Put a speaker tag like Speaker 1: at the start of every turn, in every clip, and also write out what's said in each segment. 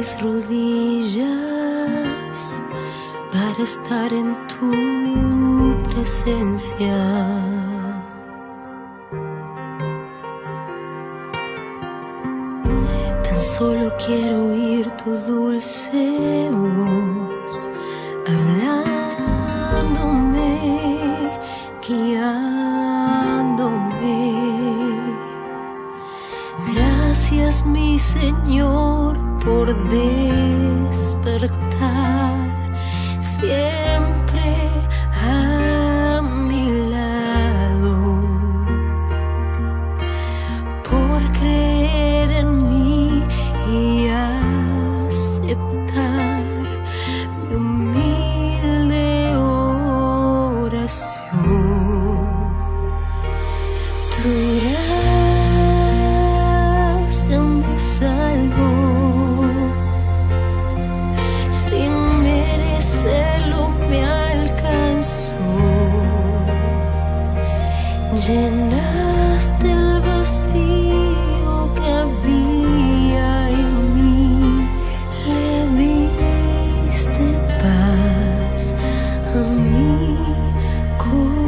Speaker 1: mis rodillas para estar en tu presencia. Tan solo quiero oír tu dulce voz, hablándome, guiándome. Gracias, mi Señor, por despertar siempre a mi lado, por creer en mí y aceptar mi humilde oración. Tu gracia me salvó, sin merecerlo me alcanzó. Llenaste el vacío que había en mí, le diste paz a mi corazón.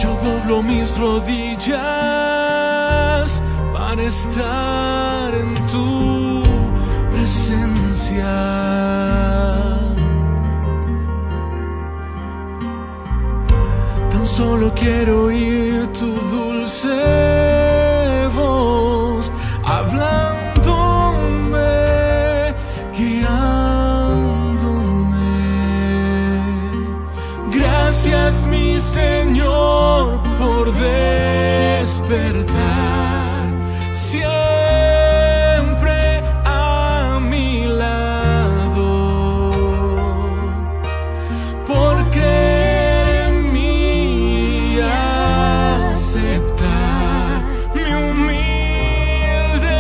Speaker 2: Yo doblo mis rodillas para estar en tu presencia. Tan solo quiero oír tu dulce voz, hablándome, guiándome. Gracias, mi Señor, por despertar siempre a mi lado, por creer en mí y aceptar mi humilde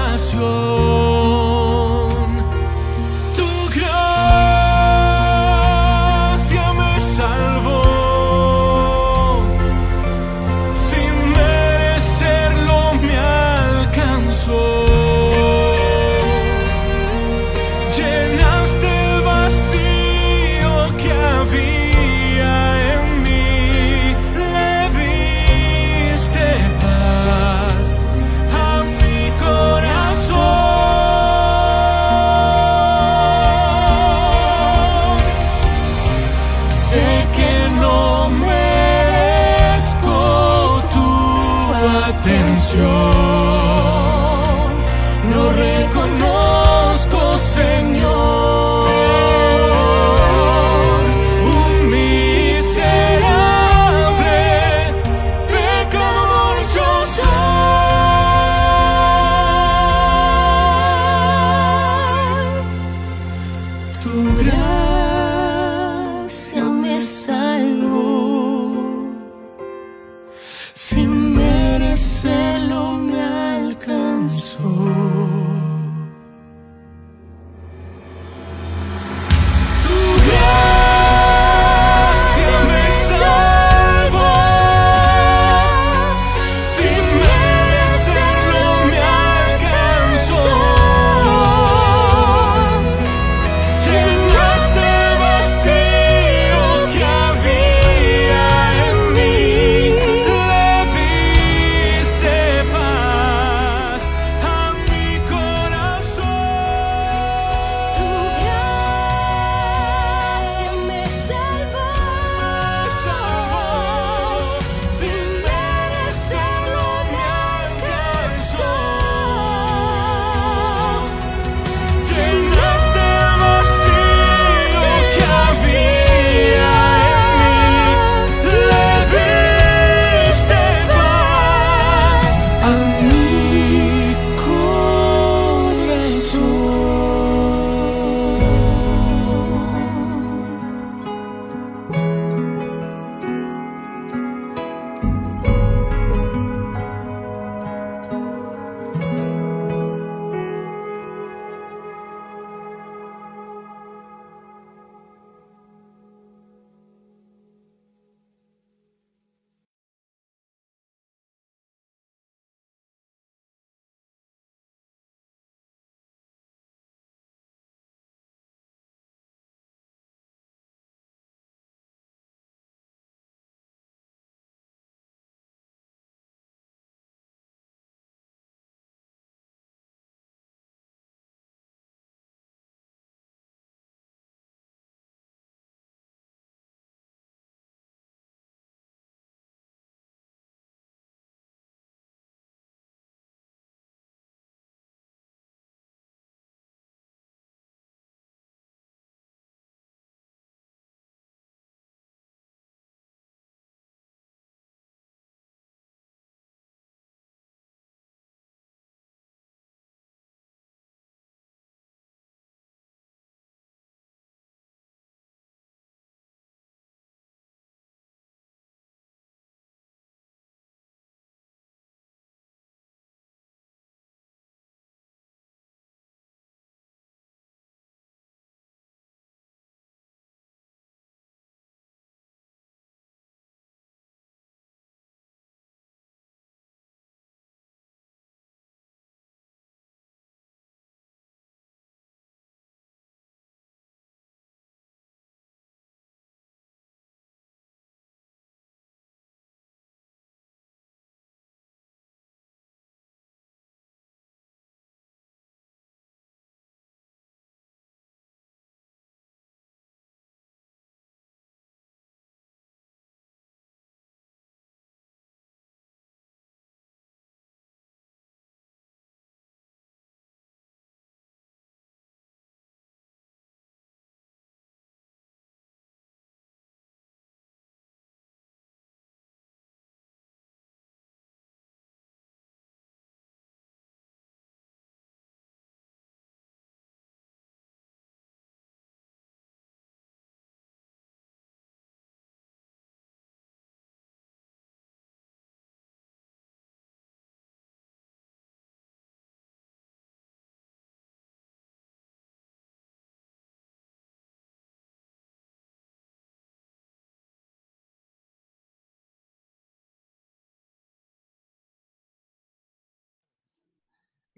Speaker 2: oración. Tu gracia me salvó, sin merecerlo me alcanzó. Llenaste el vacío que había en mí, le diste paz a mi corazón. Sé que no merezco tu atención, lo reconozco, Señor. Un miserable pecador yo soy. Tu gracia me salvó, sin merecerlo me alcanzó.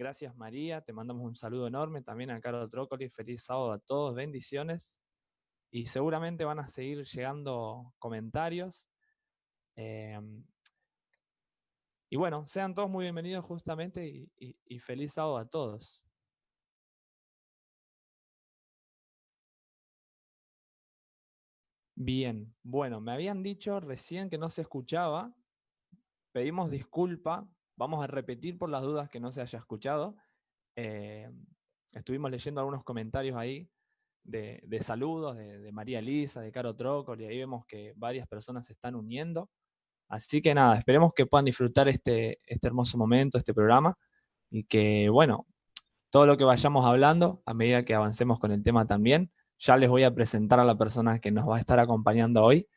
Speaker 3: Gracias María, te mandamos un saludo enorme también a Caro Trócoli, feliz sábado a todos, bendiciones. Y seguramente van a seguir llegando comentarios. Y bueno, sean todos muy bienvenidos justamente y feliz sábado a todos. Bien, bueno, me habían dicho recién que no se escuchaba. Pedimos disculpa, vamos a repetir por las dudas que no se haya escuchado. Estuvimos leyendo algunos comentarios ahí de saludos de María Elisa, de Caro Trócoli, y ahí vemos que varias personas se están uniendo. Así que nada, esperemos que puedan disfrutar este hermoso momento, este programa, y que, bueno, todo lo que vayamos hablando, a medida que avancemos con el tema también, ya les voy a presentar a la persona que nos va a estar acompañando hoy.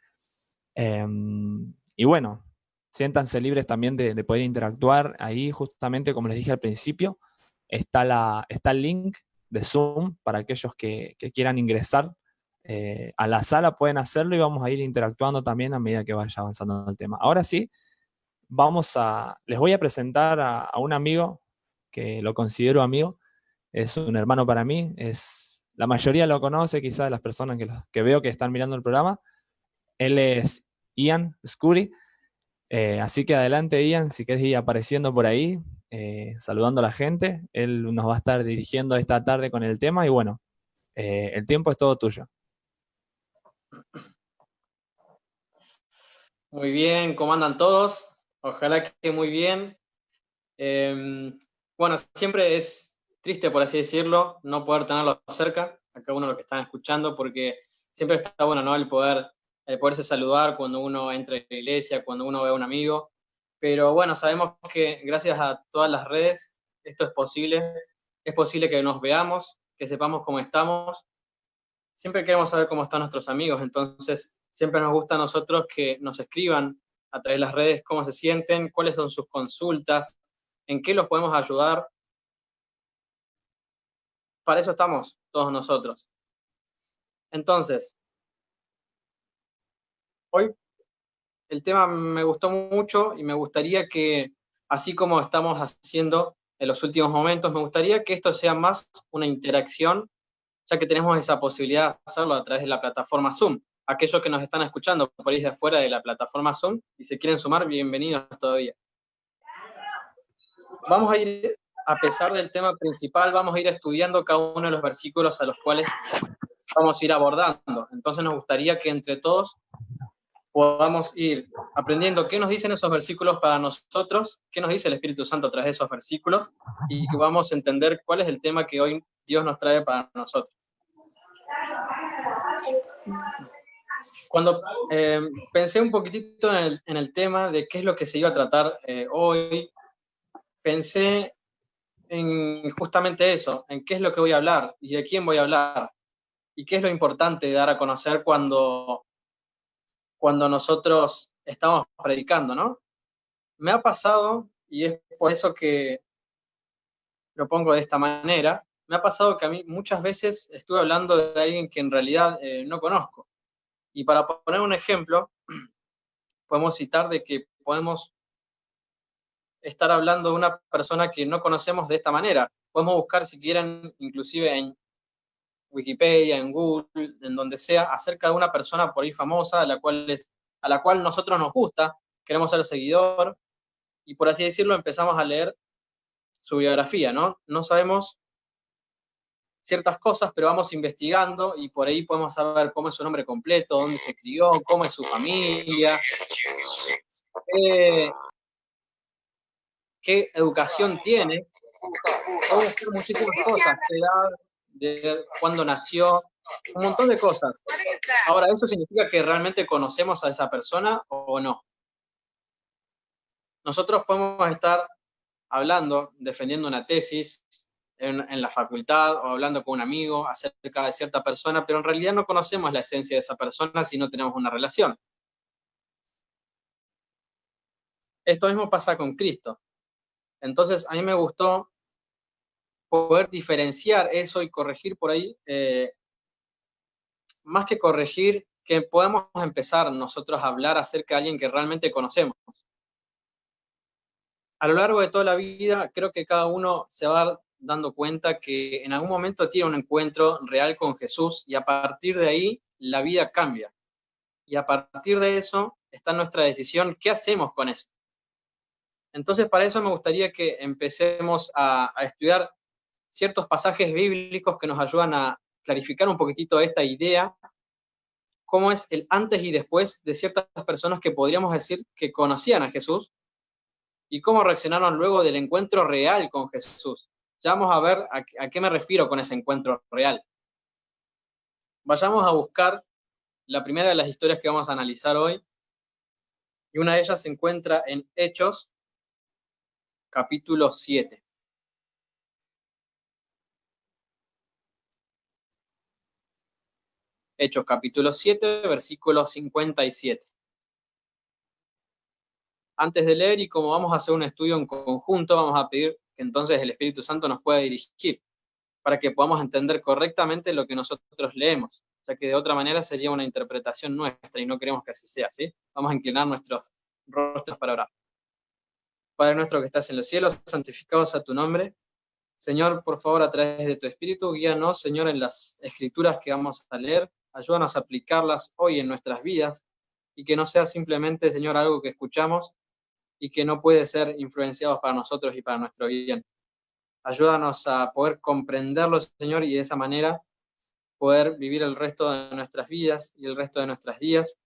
Speaker 3: Y bueno, siéntanse libres también de poder interactuar. Ahí, justamente, como les dije al principio, está el link de Zoom para aquellos que quieran ingresar a la sala, pueden hacerlo y vamos a ir interactuando también a medida que vaya avanzando el tema. Ahora sí, les voy a presentar a un amigo que lo considero amigo, es un hermano para mí, la mayoría lo conoce, quizás de las personas que veo que están mirando el programa. Él es Ian Scuri, así que adelante Ian, si querés ir apareciendo por ahí, saludando a la gente. Él nos va a estar dirigiendo esta tarde con el tema y bueno, el tiempo es todo tuyo.
Speaker 4: Muy bien, ¿cómo andan todos? Ojalá que muy bien. Bueno, siempre es triste, por así decirlo, no poder tenerlo cerca, a cada uno de los que están escuchando, porque siempre está bueno, ¿no? El poderse saludar cuando uno entra en la iglesia, cuando uno ve a un amigo. Pero bueno, sabemos que gracias a todas las redes esto es posible. Es posible que nos veamos, que sepamos cómo estamos. Siempre queremos saber cómo están nuestros amigos, entonces siempre nos gusta a nosotros que nos escriban a través de las redes cómo se sienten, cuáles son sus consultas, en qué los podemos ayudar. Para eso estamos todos nosotros. Entonces, hoy el tema me gustó mucho y me gustaría que, así como estamos haciendo en los últimos momentos, me gustaría que esto sea más una interacción, ya que tenemos esa posibilidad de hacerlo a través de la plataforma Zoom. Aquellos que nos están escuchando por ahí de afuera de la plataforma Zoom y se quieren sumar, bienvenidos todavía. Vamos a ir, a pesar del tema principal, vamos a ir estudiando cada uno de los versículos a los cuales vamos a ir abordando. Entonces nos gustaría que entre todos podamos ir aprendiendo qué nos dicen esos versículos para nosotros, qué nos dice el Espíritu Santo a través de esos versículos, y que vamos a entender cuál es el tema que hoy Dios nos trae para nosotros. Cuando pensé un poquitito en el tema de qué es lo que se iba a tratar hoy, pensé en justamente eso, en qué es lo que voy a hablar y de quién voy a hablar, y qué es lo importante de dar a conocer cuando nosotros estamos predicando, ¿no? Me ha pasado, y es por eso que lo pongo de esta manera, me ha pasado que a mí muchas veces estuve hablando de alguien que en realidad no conozco. Y para poner un ejemplo, podemos citar de que podemos estar hablando de una persona que no conocemos de esta manera. Podemos buscar, si quieren, inclusive en Wikipedia, en Google, en donde sea, acerca de una persona por ahí famosa, a la cual nosotros nos gusta, queremos ser seguidor, y por así decirlo, empezamos a leer su biografía, ¿no? No sabemos ciertas cosas, pero vamos investigando y por ahí podemos saber cómo es su nombre completo, dónde se crió, cómo es su familia, qué educación tiene. Podemos hacer muchísimas cosas, qué edad, de cuándo nació, un montón de cosas. Ahora, ¿eso significa que realmente conocemos a esa persona o no? Nosotros podemos estar hablando, defendiendo una tesis en la facultad o hablando con un amigo acerca de cierta persona, pero en realidad no conocemos la esencia de esa persona si no tenemos una relación. Esto mismo pasa con Cristo. Entonces, a mí me gustó poder diferenciar eso y corregir por ahí, más que corregir, que podamos empezar nosotros a hablar acerca de alguien que realmente conocemos. a lo largo de toda la vida, creo que cada uno se va dando cuenta que en algún momento tiene un encuentro real con Jesús y a partir de ahí la vida cambia. Y a partir de eso está nuestra decisión, ¿qué hacemos con eso? Entonces, para eso me gustaría que empecemos a estudiar ciertos pasajes bíblicos que nos ayudan a clarificar un poquitito esta idea, cómo es el antes y después de ciertas personas que podríamos decir que conocían a Jesús y cómo reaccionaron luego del encuentro real con Jesús. Ya vamos a ver a qué me refiero con ese encuentro real. Vayamos a buscar la primera de las historias que vamos a analizar hoy, y una de ellas se encuentra en Hechos, capítulo 7. Hechos, capítulo 7, versículo 57. Antes de leer, y como vamos a hacer un estudio en conjunto, vamos a pedir que entonces el Espíritu Santo nos pueda dirigir, para que podamos entender correctamente lo que nosotros leemos, ya que de otra manera sería una interpretación nuestra, y no queremos que así sea, ¿sí? Vamos a inclinar nuestros rostros para orar. Padre nuestro que estás en los cielos, santificado sea tu nombre. Señor, por favor, a través de tu Espíritu, guíanos, Señor, en las escrituras que vamos a leer. Ayúdanos a aplicarlas hoy en nuestras vidas, y que no sea simplemente, Señor, algo que escuchamos y que no puede ser influenciados para nosotros y para nuestro bien. Ayúdanos a poder comprenderlo, Señor, y de esa manera poder vivir el resto de nuestras vidas y el resto de nuestros días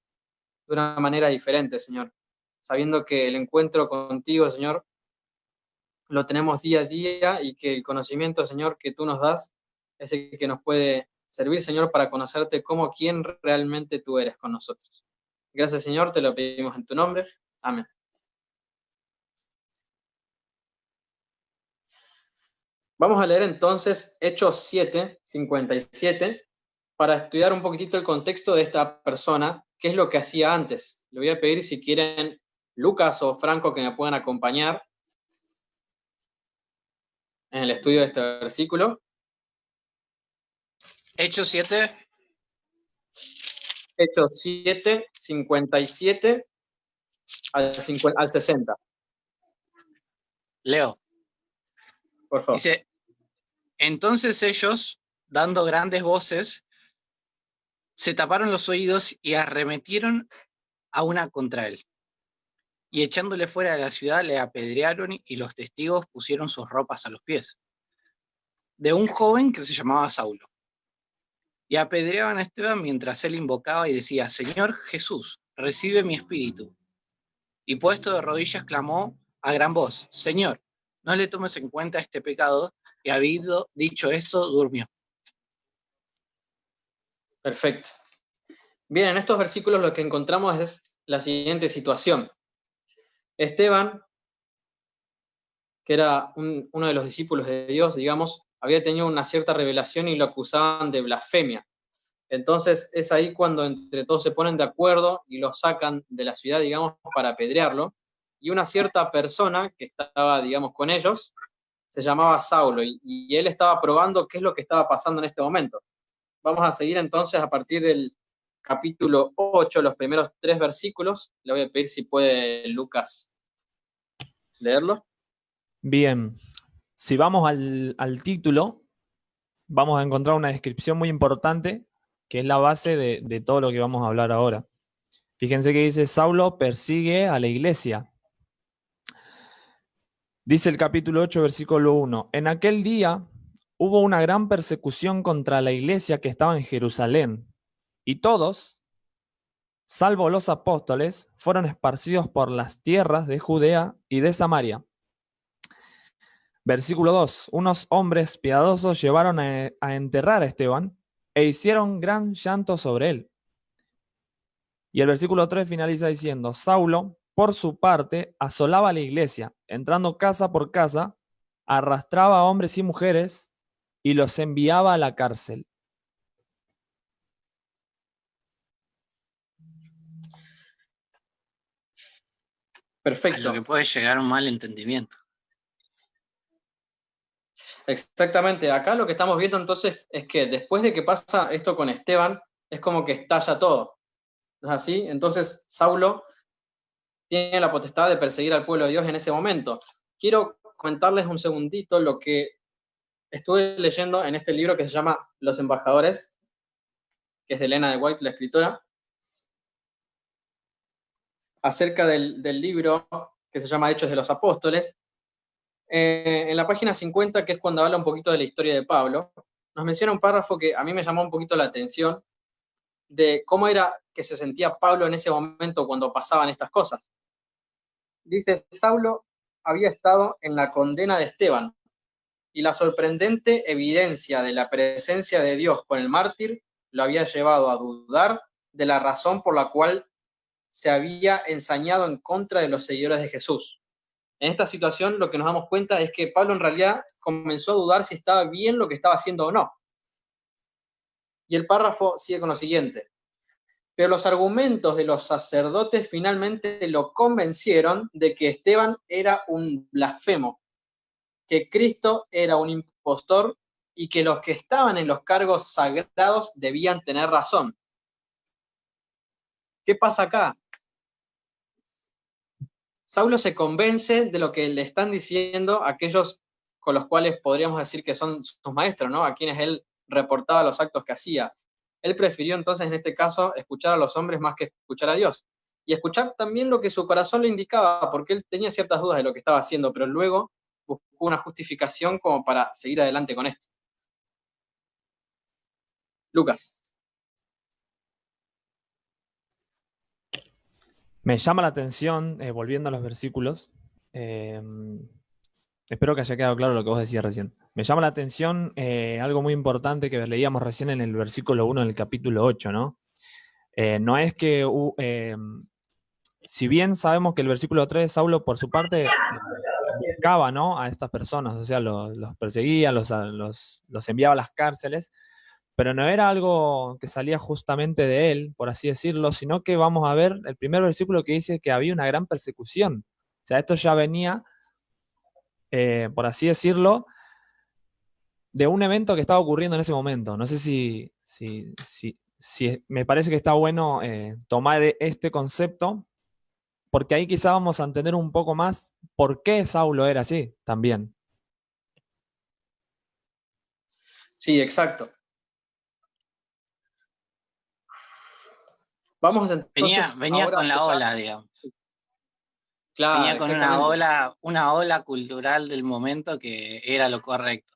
Speaker 4: de una manera diferente, Señor. Sabiendo que el encuentro contigo, Señor, lo tenemos día a día, y que el conocimiento, Señor, que tú nos das es el que nos puede servir, Señor, para conocerte como quien realmente tú eres con nosotros. Gracias, Señor, te lo pedimos en tu nombre. Amén. Vamos a leer entonces Hechos 7, 57, para estudiar un poquitito el contexto de esta persona, qué es lo que hacía antes. Le voy a pedir, si quieren, Lucas o Franco, que me puedan acompañar en el estudio de este versículo.
Speaker 5: Hechos 7.
Speaker 4: Hechos 7, 57 al 60.
Speaker 5: Leo.
Speaker 4: Por favor.
Speaker 5: Dice, entonces ellos, dando grandes voces, se taparon los oídos y arremetieron a una contra él. Y echándole fuera de la ciudad, le apedrearon, y los testigos pusieron sus ropas a los pies de un joven que se llamaba Saulo. Y apedreaban a Esteban mientras él invocaba y decía, Señor Jesús, recibe mi espíritu. Y puesto de rodillas clamó a gran voz, Señor, no le tomes en cuenta este pecado. Y habido dicho esto, durmió.
Speaker 4: Perfecto. Bien, en estos versículos lo que encontramos es la siguiente situación. Esteban, que era uno de los discípulos de Dios, digamos, había tenido una cierta revelación y lo acusaban de blasfemia. Entonces es ahí cuando entre todos se ponen de acuerdo y lo sacan de la ciudad, digamos, para apedrearlo. Y una cierta persona que estaba, digamos, con ellos, se llamaba Saulo, y él estaba probando qué es lo que estaba pasando en este momento. Vamos a seguir entonces a partir del capítulo 8, los primeros 3 versículos. Le voy a pedir si puede Lucas leerlo.
Speaker 3: Bien, si vamos al título, vamos a encontrar una descripción muy importante, que es la base de todo lo que vamos a hablar ahora. Fíjense que dice, Saulo persigue a la iglesia. Dice el capítulo 8, versículo 1, en aquel día hubo una gran persecución contra la iglesia que estaba en Jerusalén, y todos, salvo los apóstoles, fueron esparcidos por las tierras de Judea y de Samaria. Versículo 2, unos hombres piadosos llevaron a enterrar a Esteban e hicieron gran llanto sobre él. Y el versículo 3 finaliza diciendo, Saulo, por su parte, asolaba a la iglesia, entrando casa por casa, arrastraba a hombres y mujeres y los enviaba a la cárcel.
Speaker 4: Perfecto.
Speaker 5: A lo que puede llegar un mal entendimiento.
Speaker 4: Exactamente. Acá lo que estamos viendo entonces es que después de que pasa esto con Esteban, es como que estalla todo. ¿No es así? Entonces Saulo tiene la potestad de perseguir al pueblo de Dios en ese momento. quiero comentarles un segundito lo que estuve leyendo en este libro que se llama Los Embajadores, que es de Elena de White, la escritora, acerca del libro que se llama Hechos de los Apóstoles. En la página 50, que es cuando habla un poquito de la historia de Pablo, nos menciona un párrafo que a mí me llamó un poquito la atención, de cómo era que se sentía Pablo en ese momento cuando pasaban estas cosas. Dice, Saulo había estado en la condena de Esteban, y la sorprendente evidencia de la presencia de Dios con el mártir lo había llevado a dudar de la razón por la cual se había ensañado en contra de los seguidores de Jesús. En esta situación lo que nos damos cuenta es que Pablo en realidad comenzó a dudar si estaba bien lo que estaba haciendo o no. Y el párrafo sigue con lo siguiente. Pero los argumentos de los sacerdotes finalmente lo convencieron de que Esteban era un blasfemo, que Cristo era un impostor y que los que estaban en los cargos sagrados debían tener razón. ¿Qué pasa acá? Saulo se convence de lo que le están diciendo aquellos con los cuales podríamos decir que son sus maestros, ¿no? A quienes él reportaba los actos que hacía. Él prefirió entonces, en este caso, escuchar a los hombres más que escuchar a Dios. Y escuchar también lo que su corazón le indicaba, porque él tenía ciertas dudas de lo que estaba haciendo, pero luego buscó una justificación como para seguir adelante con esto. Lucas.
Speaker 3: Me llama la atención, volviendo a los versículos, espero que haya quedado claro lo que vos decías recién. Me llama la atención algo muy importante que leíamos recién en el versículo 1 del capítulo 8, ¿no? No es que, si bien sabemos que el versículo 3, Saulo por su parte buscaba, ¿no?, a estas personas, o sea, los perseguía, los enviaba a las cárceles, pero no era algo que salía justamente de él, por así decirlo, sino que vamos a ver el primer versículo que dice que había una gran persecución. O sea, esto ya venía, por así decirlo, de un evento que estaba ocurriendo en ese momento. No sé si me parece que está bueno tomar este concepto, porque ahí quizá vamos a entender un poco más por qué Saulo era así también.
Speaker 4: Sí, exacto. Vamos entonces.
Speaker 5: Venía con la ola, digamos.
Speaker 4: Claro,
Speaker 5: venía con una ola cultural del momento que era lo correcto.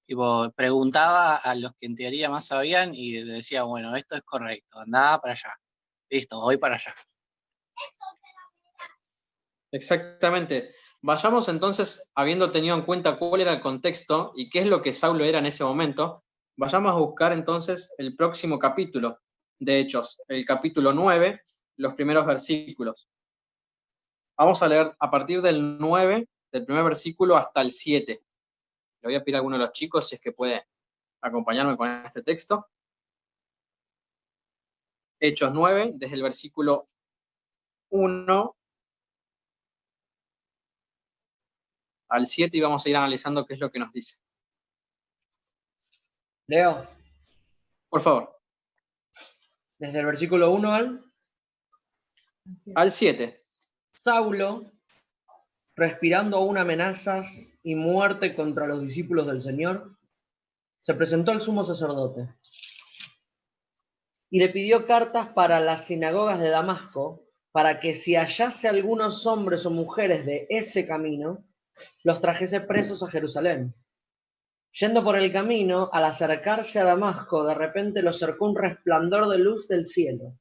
Speaker 5: Tipo, preguntaba a los que en teoría más sabían y le decía, bueno, esto es correcto, andá para allá. Listo, voy para allá.
Speaker 4: Exactamente. Vayamos entonces, habiendo tenido en cuenta cuál era el contexto y qué es lo que Saulo era en ese momento, vayamos a buscar entonces el próximo capítulo de Hechos, el capítulo 9, los primeros versículos. Vamos a leer a partir del 9, del primer versículo hasta el 7. Le voy a pedir a alguno de los chicos si es que puede acompañarme con este texto. Hechos 9, desde el versículo 1 al 7, y vamos a ir analizando qué es lo que nos dice.
Speaker 6: Leo,
Speaker 4: Por favor.
Speaker 6: desde el versículo 1
Speaker 4: Al 7.
Speaker 6: Saulo, respirando aún amenazas y muerte contra los discípulos del Señor, se presentó al sumo sacerdote y le pidió cartas para las sinagogas de Damasco, para que si hallase algunos hombres o mujeres de ese camino, los trajese presos a Jerusalén. Yendo por el camino, al acercarse a Damasco, de repente lo cercó un resplandor de luz del cielo.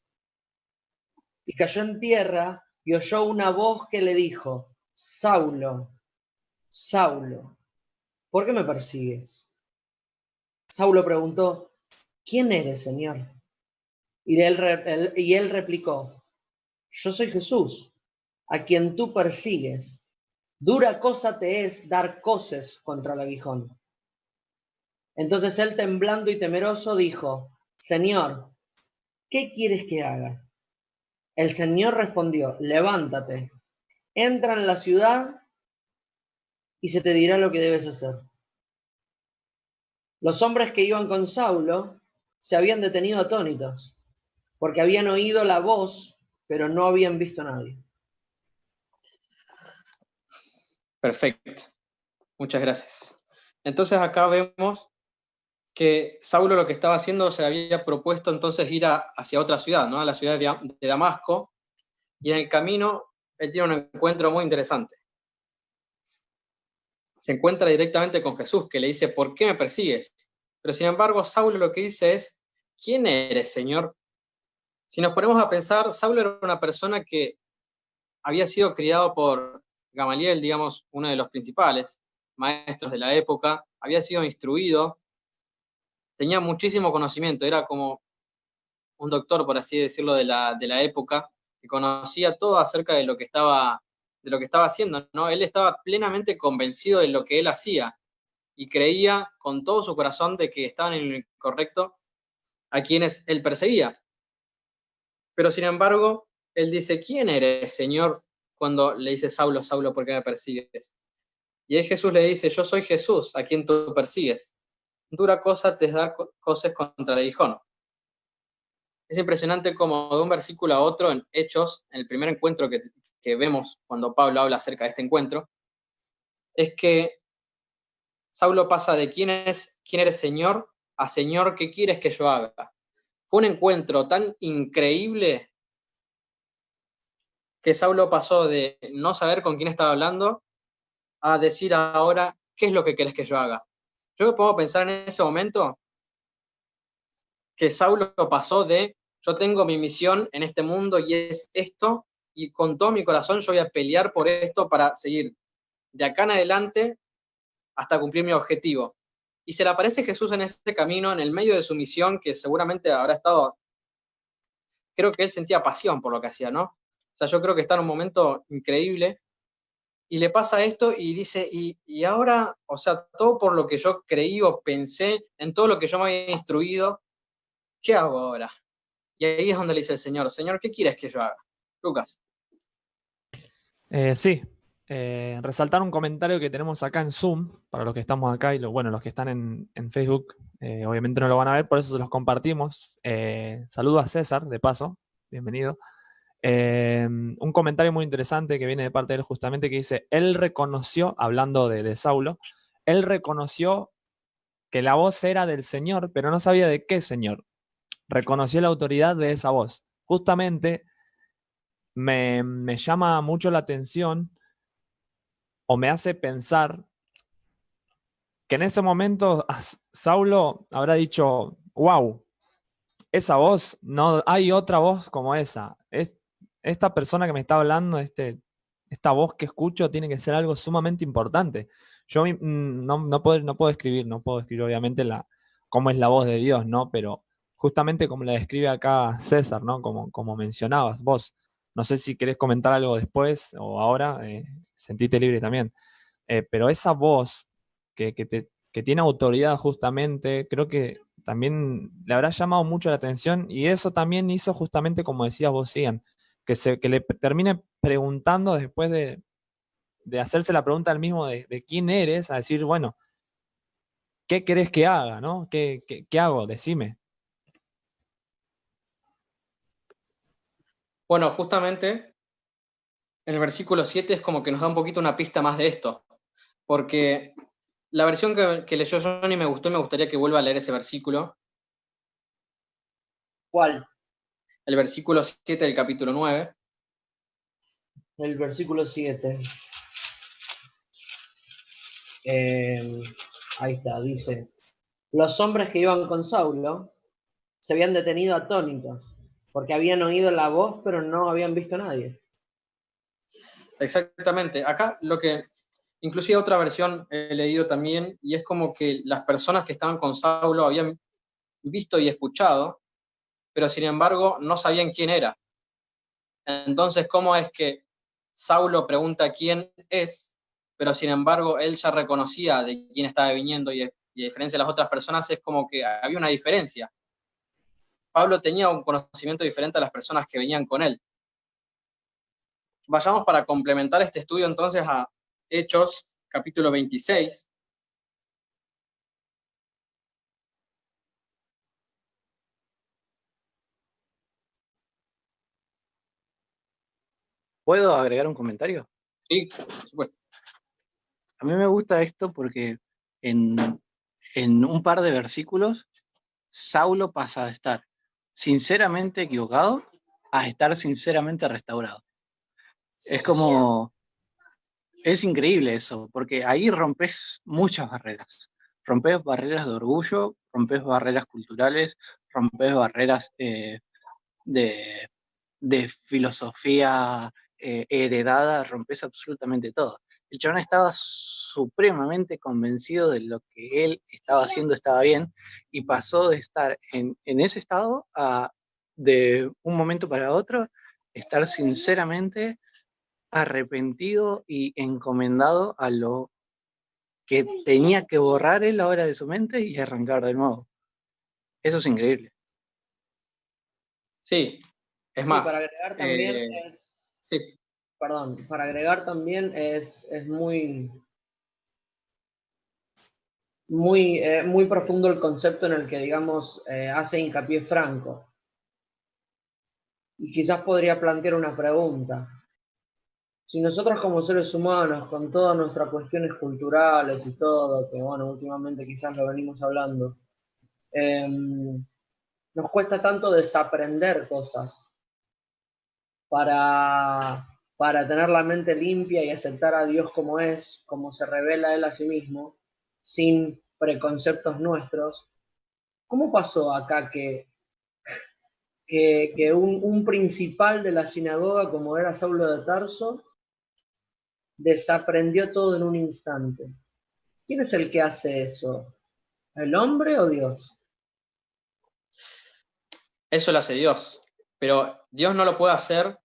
Speaker 6: Y cayó en tierra y oyó una voz que le dijo: Saulo, Saulo, ¿por qué me persigues? Saulo preguntó: ¿Quién eres, Señor? Y él replicó: Yo soy Jesús, a quien tú persigues. Dura cosa te es dar coces contra el aguijón. Entonces él, temblando y temeroso, dijo: Señor, ¿qué quieres que haga? El Señor respondió: Levántate, entra en la ciudad y se te dirá lo que debes hacer. Los hombres que iban con Saulo se habían detenido atónitos, porque habían oído la voz, pero no habían visto a nadie.
Speaker 4: Perfecto, muchas gracias. Entonces acá vemos que Saulo lo que estaba haciendo, se había propuesto entonces ir hacia otra ciudad, ¿no? A la ciudad de Damasco, y en el camino él tiene un encuentro muy interesante. Se encuentra directamente con Jesús, que le dice, ¿por qué me persigues? Pero sin embargo, Saulo lo que dice es, ¿quién eres, Señor? Si nos ponemos a pensar, Saulo era una persona que había sido criado por Gamaliel, digamos, uno de los principales maestros de la época, había sido instruido, tenía muchísimo conocimiento, era como un doctor, por así decirlo, de la época, que conocía todo acerca de lo que estaba haciendo, ¿no? Él estaba plenamente convencido de lo que él hacía y creía con todo su corazón de que estaban en lo correcto a quienes él perseguía. Pero sin embargo, él dice, ¿quién eres, Señor? Cuando le dice, Saulo, Saulo, ¿por qué me persigues? Y ahí Jesús le dice, yo soy Jesús, a quien tú persigues. Dura cosa te es dar coces contra el aguijón. Es impresionante como de un versículo a otro en Hechos, en el primer encuentro que vemos cuando Pablo habla acerca de este encuentro, es que Saulo pasa de quién eres Señor a Señor, ¿qué quieres que yo haga? Fue un encuentro tan increíble que Saulo pasó de no saber con quién estaba hablando a decir ahora, ¿qué es lo que querés que yo haga? Yo me pongo a pensar en ese momento que Saulo pasó de yo tengo mi misión en este mundo y es esto, y con todo mi corazón yo voy a pelear por esto para seguir de acá en adelante hasta cumplir mi objetivo. Y se le aparece Jesús en ese camino, en el medio de su misión, que seguramente habrá estado, creo que él sentía pasión por lo que hacía, ¿no? O sea, yo creo que está en un momento increíble, y le pasa esto y dice, y ahora, o sea, todo por lo que yo creí o pensé, en todo lo que yo me había instruido, ¿qué hago ahora? Y ahí es donde le dice el Señor, Señor, ¿qué quieres que yo haga? Lucas.
Speaker 3: Sí, resaltar un comentario que tenemos acá en Zoom, para los que estamos acá y bueno, los que están en Facebook, obviamente no lo van a ver, por eso se los compartimos. Saludo a César, de paso, bienvenido. Un comentario muy interesante que viene de parte de él justamente que dice, él reconoció, hablando de Saulo, él reconoció que la voz era del Señor, pero no sabía de qué Señor. Reconoció la autoridad de esa voz. Justamente me llama mucho la atención o me hace pensar que en ese momento Saulo habrá dicho, wow, esa voz, no hay otra voz como esa. Esta persona que me está hablando, esta voz que escucho tiene que ser algo sumamente importante. Yo no puedo escribir obviamente cómo es la voz de Dios, ¿no? Pero justamente como la describe acá César, ¿no? Como mencionabas vos. No sé si querés comentar algo después o ahora, sentite libre también. Pero esa voz que tiene autoridad justamente, creo que también le habrá llamado mucho la atención y eso también hizo justamente, como decías vos, Ian, que le termine preguntando después de hacerse la pregunta al mismo de quién eres, a decir, bueno, ¿qué querés que haga? ¿No? ¿Qué hago? Decime.
Speaker 4: Bueno, justamente en el versículo 7 es como que nos da un poquito una pista más de esto, porque la versión que leyó Johnny me gustó y me gustaría que vuelva a leer ese versículo.
Speaker 6: ¿Cuál?
Speaker 4: El versículo 7 del capítulo 9.
Speaker 6: El versículo 7. Ahí está, dice, los hombres que iban con Saulo se habían detenido atónitos, porque habían oído la voz, pero no habían visto a nadie.
Speaker 4: Exactamente. Acá lo que, inclusive otra versión he leído también, y es como que las personas que estaban con Saulo habían visto y escuchado, pero sin embargo no sabían quién era. Entonces, ¿cómo es que Saulo pregunta quién es, pero sin embargo él ya reconocía de quién estaba viniendo y a diferencia de las otras personas es como que había una diferencia? Pablo tenía un conocimiento diferente a las personas que venían con él. Vayamos para complementar este estudio entonces a Hechos, capítulo 26.
Speaker 5: ¿Puedo agregar un comentario?
Speaker 4: Sí, por supuesto.
Speaker 5: A mí me gusta esto porque en un par de versículos, Saulo pasa de estar sinceramente equivocado a estar sinceramente restaurado. Es increíble eso, porque ahí rompes muchas barreras. Rompes barreras de orgullo, rompes barreras culturales, rompes barreras de, de filosofía heredada, rompes absolutamente todo. El chabón estaba supremamente convencido de lo que él estaba haciendo estaba bien y pasó de estar en ese estado a, de un momento para otro, estar sinceramente arrepentido y encomendado a lo que tenía que borrar él ahora de su mente y arrancar de nuevo. Eso es increíble.
Speaker 4: Sí, es
Speaker 6: Sí,
Speaker 4: más.
Speaker 6: para agregar también
Speaker 4: Sí,
Speaker 6: perdón, para agregar también es muy profundo el concepto en el que, digamos, hace hincapié Franco. Y quizás podría plantear una pregunta. Si nosotros como seres humanos, con todas nuestras cuestiones culturales y todo, que bueno, últimamente quizás lo venimos hablando, nos cuesta tanto desaprender cosas para tener la mente limpia y aceptar a Dios como es, como se revela Él a sí mismo, sin preconceptos nuestros. ¿Cómo pasó acá que un principal de la sinagoga, como era Saulo de Tarso, desaprendió todo en un instante? ¿Quién es el que hace eso? ¿El hombre o Dios?
Speaker 4: eso lo hace Dios. Pero Dios no lo puede hacer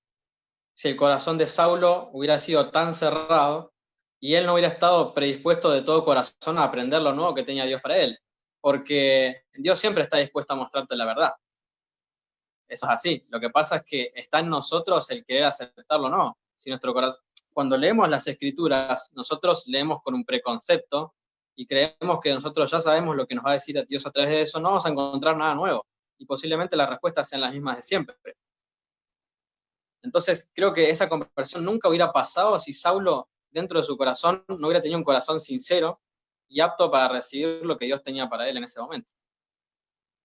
Speaker 4: si el corazón de Saulo hubiera sido tan cerrado y él no hubiera estado predispuesto de todo corazón a aprender lo nuevo que tenía Dios para él. Porque Dios siempre está dispuesto a mostrarte la verdad. Eso es así. Lo que pasa es que está en nosotros el querer aceptarlo o no. Si nuestro corazón, cuando leemos las escrituras, nosotros leemos con un preconcepto y creemos que nosotros ya sabemos lo que nos va a decir a Dios a través de eso, no vamos a encontrar nada nuevo. Y posiblemente las respuestas sean las mismas de siempre. Entonces, creo que esa conversión nunca hubiera pasado si Saulo, dentro de su corazón, no hubiera tenido un corazón sincero y apto para recibir lo que Dios tenía para él en ese momento.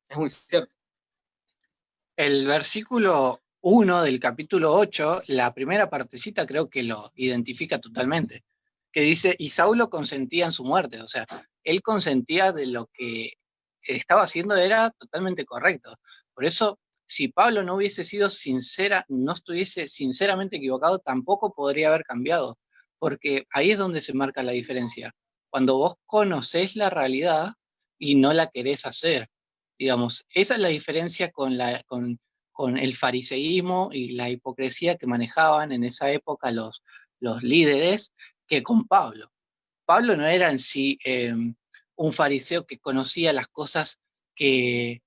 Speaker 4: Es muy cierto.
Speaker 5: El versículo 1 del capítulo 8, la primera partecita creo que lo identifica totalmente, que dice, y Saulo consentía en su muerte, o sea, él consentía de lo que estaba haciendo era totalmente correcto. Por eso, si Pablo no hubiese sido sincera, no estuviese sinceramente equivocado, tampoco podría haber cambiado, porque ahí es donde se marca la diferencia. Cuando vos conocés la realidad y no la querés hacer, digamos, esa es la diferencia con el fariseísmo y la hipocresía que manejaban en esa época los líderes, que con Pablo. Pablo no era en sí un fariseo que conocía las cosas que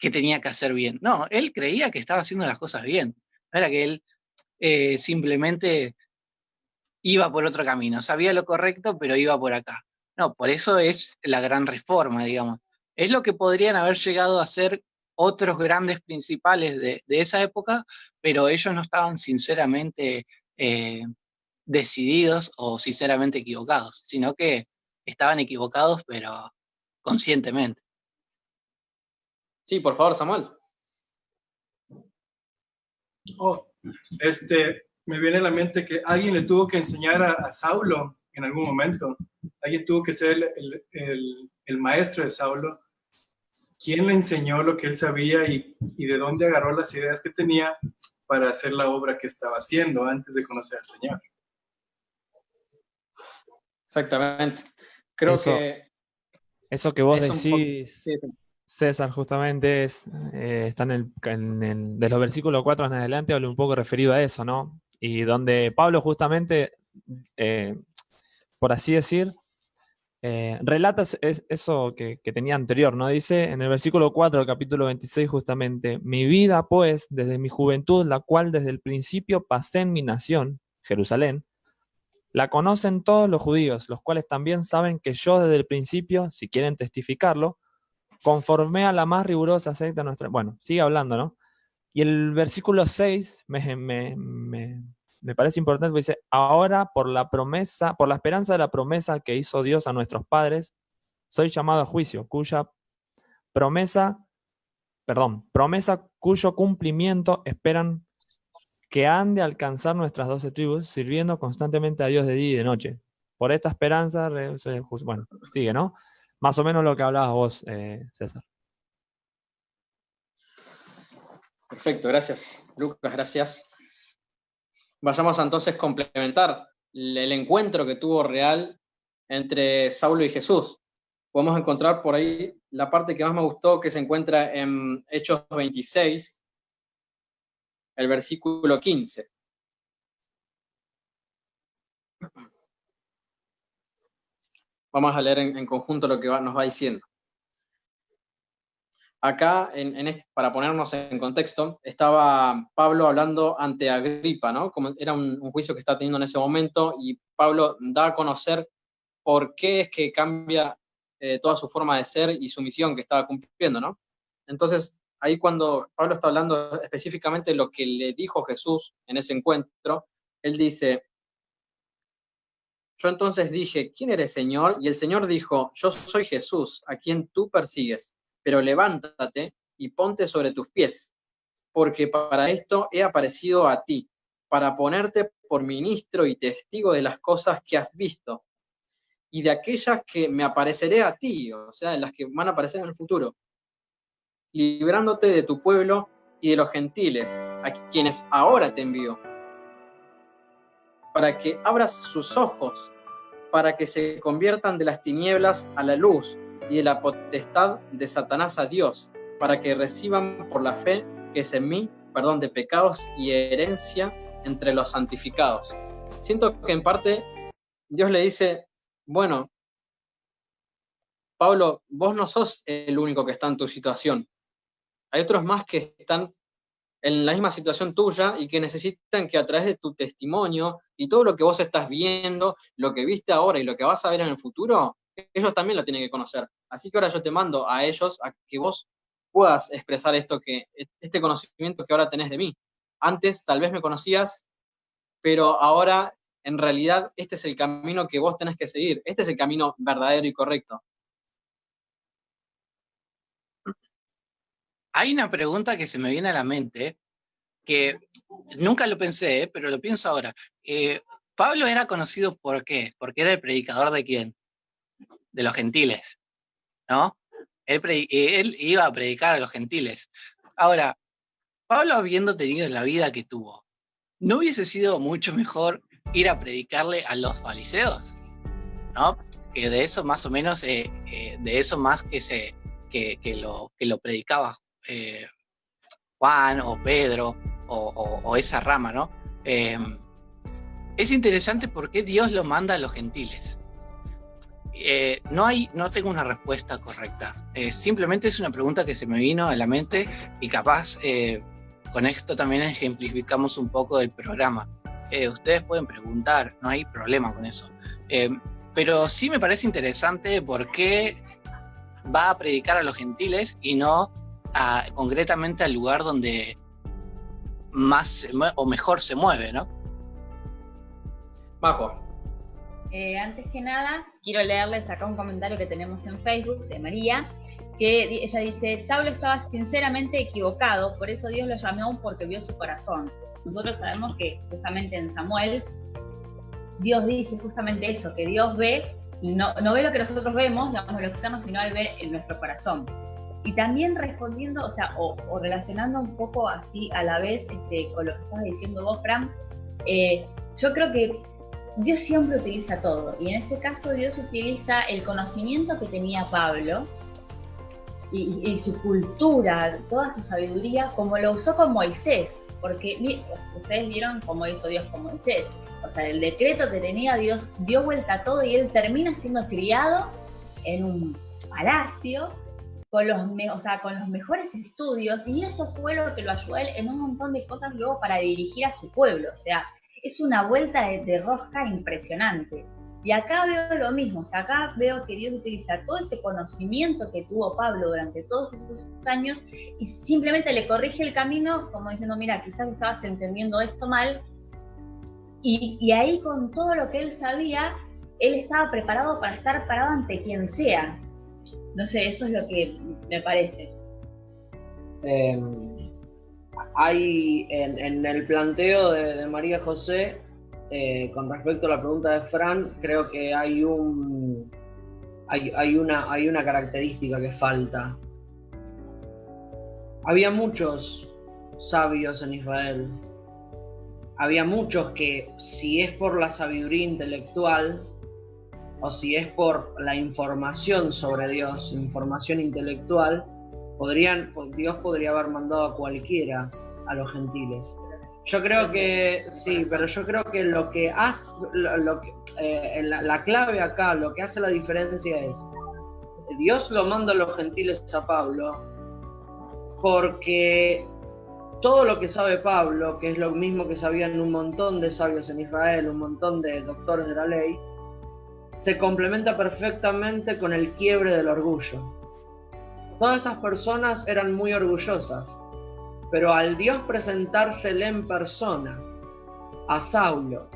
Speaker 5: tenía que hacer bien. No, él creía que estaba haciendo las cosas bien. No era que él simplemente iba por otro camino, sabía lo correcto, pero iba por acá. No, por eso es la gran reforma, digamos. Es lo que podrían haber llegado a ser otros grandes principales de esa época, pero ellos no estaban sinceramente decididos o sinceramente equivocados, sino que estaban equivocados, pero conscientemente.
Speaker 4: Sí, por favor, Samuel.
Speaker 2: Me viene a la mente que alguien le tuvo que enseñar a Saulo en algún momento. Alguien tuvo que ser el maestro de Saulo. ¿Quién le enseñó lo que él sabía y de dónde agarró las ideas que tenía para hacer la obra que estaba haciendo antes de conocer al Señor?
Speaker 4: Exactamente. Creo que
Speaker 3: eso que vos
Speaker 4: es
Speaker 3: decís,
Speaker 4: sí.
Speaker 3: César, justamente está de los versículos 4 en adelante, habla un poco referido a eso, ¿no? Y donde Pablo justamente, por así decir, relata eso que tenía anterior, ¿no? Dice en el versículo 4 del capítulo 26 justamente, mi vida pues, desde mi juventud, la cual desde el principio pasé en mi nación, Jerusalén, la conocen todos los judíos, los cuales también saben que yo desde el principio, si quieren testificarlo, conformé a la más rigurosa secta nuestra. Bueno, sigue hablando, ¿no? Y el versículo 6 me me parece importante, porque dice, ahora por la esperanza de la promesa que hizo Dios a nuestros padres, soy llamado a juicio, promesa cuyo cumplimiento esperan que han de alcanzar nuestras 12 tribus, sirviendo constantemente a Dios de día y de noche. Por esta esperanza, bueno, sigue, ¿no? Más o menos lo que hablabas vos, César.
Speaker 4: Perfecto, gracias, Lucas, gracias. Vayamos a entonces complementar el encuentro que tuvo real entre Saulo y Jesús. Podemos encontrar por ahí la parte que más me gustó, que se encuentra en Hechos 26, el versículo 15. Vamos a leer en conjunto lo que nos va diciendo. Acá, para ponernos en contexto, estaba Pablo hablando ante Agripa, ¿no? Como era un juicio que estaba teniendo en ese momento, y Pablo da a conocer por qué es que cambia toda su forma de ser y su misión que estaba cumpliendo, ¿no? Entonces, ahí cuando Pablo está hablando específicamente de lo que le dijo Jesús en ese encuentro, él dice, yo entonces dije, ¿quién eres, Señor? Y el Señor dijo, yo soy Jesús, a quien tú persigues, pero levántate y ponte sobre tus pies, porque para esto he aparecido a ti, para ponerte por ministro y testigo de las cosas que has visto, y de aquellas que me apareceré a ti, o sea, de las que van a aparecer en el futuro, librándote de tu pueblo y de los gentiles, a quienes ahora te envío, para que abras sus ojos, para que se conviertan de las tinieblas a la luz y de la potestad de Satanás a Dios, para que reciban por la fe que es en mí perdón de pecados y herencia entre los santificados. Siento que en parte Dios le dice, bueno, Pablo, vos no sos el único que está en tu situación. Hay otros más que están en la misma situación tuya y que necesitan que a través de tu testimonio y todo lo que vos estás viendo, lo que viste ahora y lo que vas a ver en el futuro, ellos también lo tienen que conocer. Así que ahora yo te mando a ellos a que vos puedas expresar este conocimiento que ahora tenés de mí. Antes tal vez me conocías, pero ahora en realidad este es el camino que vos tenés que seguir. Este es el camino verdadero y correcto.
Speaker 5: Hay una pregunta que se me viene a la mente, que nunca lo pensé, pero lo pienso ahora. Pablo era conocido ¿por qué? Porque era el predicador ¿de quién? De los gentiles, ¿no? Él iba a predicar a los gentiles. Ahora, Pablo, habiendo tenido la vida que tuvo, ¿no hubiese sido mucho mejor ir a predicarle a los fariseos? ¿No? Que de eso más o menos, de eso más que lo predicaba Juan o Pedro o esa rama, ¿no? Es interesante por qué Dios lo manda a los gentiles. No tengo una respuesta correcta. Simplemente es una pregunta que se me vino a la mente y capaz con esto también ejemplificamos un poco del programa. Ustedes pueden preguntar, no hay problema con eso. Pero sí me parece interesante por qué va a predicar a los gentiles y no concretamente al lugar donde más o mejor se mueve, ¿no?
Speaker 4: Bajo.
Speaker 7: Antes que nada, quiero leerles acá un comentario que tenemos en Facebook de María, que ella dice, Saulo estaba sinceramente equivocado, por eso Dios lo llamó porque vio su corazón. Nosotros sabemos que justamente en Samuel, Dios dice justamente eso, que Dios ve, no ve lo que nosotros vemos, digamos lo externo, sino Él ve en nuestro corazón. Y también respondiendo, o relacionando un poco así a la vez con lo que estabas diciendo vos, Fran, yo creo que Dios siempre utiliza todo, y en este caso Dios utiliza el conocimiento que tenía Pablo y su cultura, toda su sabiduría, como lo usó con Moisés, porque ustedes vieron cómo hizo Dios con Moisés. O sea, el decreto que tenía Dios dio vuelta a todo y él termina siendo criado en un palacio con los mejores estudios, y eso fue lo que lo ayudó a él en un montón de cosas luego para dirigir a su pueblo. O sea, es una vuelta de rosca impresionante. Y acá veo lo mismo, o sea, acá veo que Dios utiliza todo ese conocimiento que tuvo Pablo durante todos esos años y simplemente le corrige el camino como diciendo, mira, quizás estabas entendiendo esto mal, Y ahí con todo lo que él sabía, él estaba preparado para estar parado ante quien sea. No sé, eso es lo que me parece.
Speaker 6: Hay en el planteo de María José, con respecto a la pregunta de Fran, creo que hay una característica que falta. Había muchos sabios en Israel. Había muchos que, si es por la sabiduría intelectual, o si es por la información sobre Dios, información intelectual, Dios podría haber mandado a cualquiera a los gentiles. Yo creo que sí, pero yo creo que lo que hace, la clave acá, lo que hace la diferencia es, Dios lo manda a los gentiles a Pablo, porque todo lo que sabe Pablo, que es lo mismo que sabían un montón de sabios en Israel, un montón de doctores de la ley, se complementa perfectamente con el quiebre del orgullo. Todas esas personas eran muy orgullosas, pero al Dios presentársele en persona a Saulo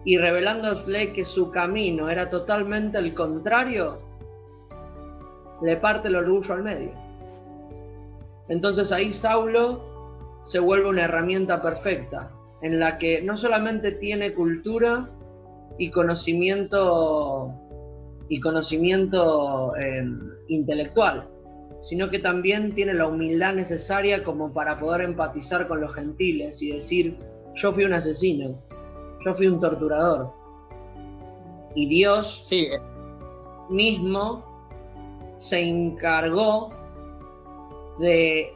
Speaker 6: y revelándole que su camino era totalmente el contrario, le parte el orgullo al medio. Entonces ahí Saulo se vuelve una herramienta perfecta, en la que no solamente tiene cultura y conocimiento intelectual, sino que también tiene la humildad necesaria como para poder empatizar con los gentiles y decir, yo fui un asesino, yo fui un torturador, y Dios mismo se encargó de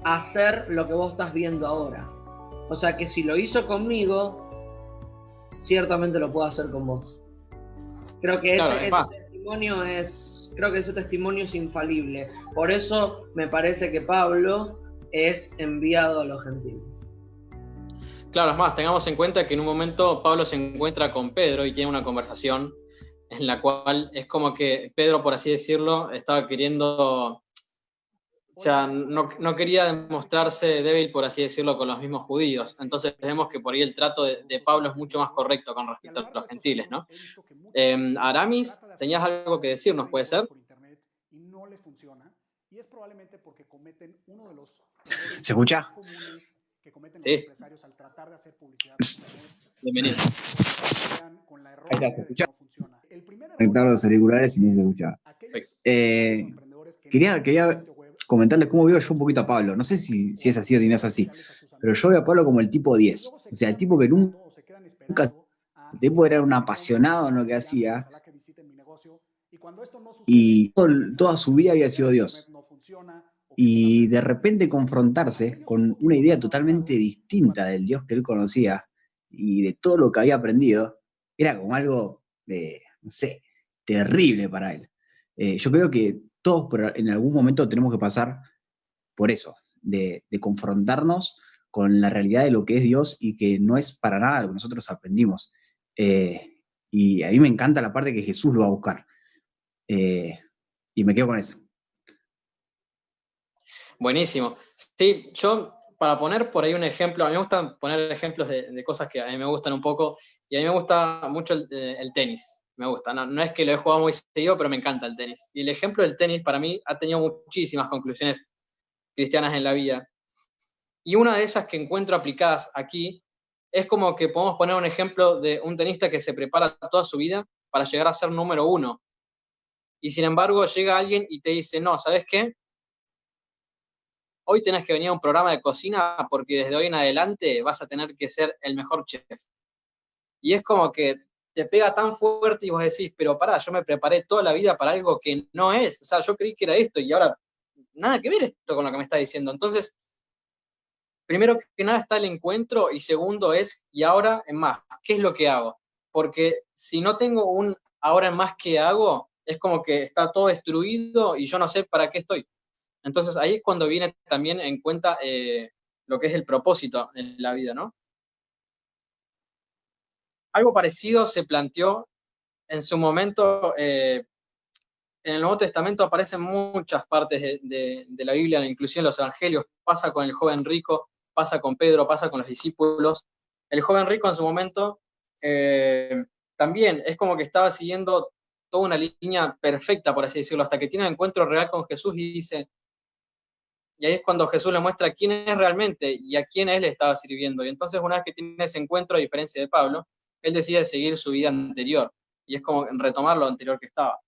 Speaker 6: hacer lo que vos estás viendo ahora. O sea que si lo hizo conmigo, ciertamente lo puedo hacer con vos. Creo que ese testimonio es infalible. Por eso me parece que Pablo es enviado a los gentiles.
Speaker 4: Claro, es más, tengamos en cuenta que en un momento Pablo se encuentra con Pedro y tiene una conversación en la cual es como que Pedro, por así decirlo, estaba queriendo, o sea, no quería demostrarse débil, por así decirlo, con los mismos judíos. Entonces vemos que por ahí el trato de Pablo es mucho más correcto con respecto a los gentiles, ¿no? Aramis, ¿tenías algo que decirnos, puede ser?
Speaker 8: ¿Se escucha?
Speaker 4: Sí. Bienvenido.
Speaker 8: Ahí está, ¿se escucha? Conectar los auriculares y ni se escucha. Quería comentarles cómo veo yo un poquito a Pablo. No sé si es así o si no es así, pero yo veo a Pablo como el tipo 10. O sea, el tipo que nunca... El tipo era un apasionado en lo que hacía y toda su vida había sido Dios. Y de repente confrontarse con una idea totalmente distinta del Dios que él conocía y de todo lo que había aprendido, era como algo, no sé, terrible para él. Yo creo que todos en algún momento tenemos que pasar por eso, de confrontarnos con la realidad de lo que es Dios y que no es para nada lo que nosotros aprendimos. Y a mí me encanta la parte que Jesús lo va a buscar. Y me quedo con eso.
Speaker 4: Buenísimo. Sí, yo, para poner por ahí un ejemplo, a mí me gusta poner ejemplos de cosas que a mí me gustan un poco, y a mí me gusta mucho el tenis. Me gusta, no es que lo he jugado muy seguido, pero me encanta el tenis. Y el ejemplo del tenis para mí ha tenido muchísimas conclusiones cristianas en la vida. Y una de esas que encuentro aplicadas aquí es como que podemos poner un ejemplo de un tenista que se prepara toda su vida para llegar a ser número 1. Y sin embargo llega alguien y te dice, no, ¿sabes qué? Hoy tenés que venir a un programa de cocina porque desde hoy en adelante vas a tener que ser el mejor chef. Y es como que te pega tan fuerte y vos decís, pero pará, yo me preparé toda la vida para algo que no es. O sea, yo creí que era esto y ahora nada que ver esto con lo que me está diciendo. Entonces, primero que nada está el encuentro y segundo es, y ahora en más, ¿qué es lo que hago? Porque si no tengo un ahora en más que hago, es como que está todo destruido y yo no sé para qué estoy. Entonces ahí es cuando viene también en cuenta lo que es el propósito en la vida, ¿no? Algo parecido se planteó en su momento, en el Nuevo Testamento aparecen muchas partes de la Biblia, inclusive en los Evangelios, pasa con el joven rico, pasa con Pedro, pasa con los discípulos. el joven rico en su momento también es como que estaba siguiendo toda una línea perfecta, por así decirlo, hasta que tiene un encuentro real con Jesús y dice, y ahí es cuando Jesús le muestra quién es realmente y a quién él le estaba sirviendo. Y entonces una vez que tiene ese encuentro, a diferencia de Pablo, él decide seguir su vida anterior, y es como retomar lo anterior que estaba.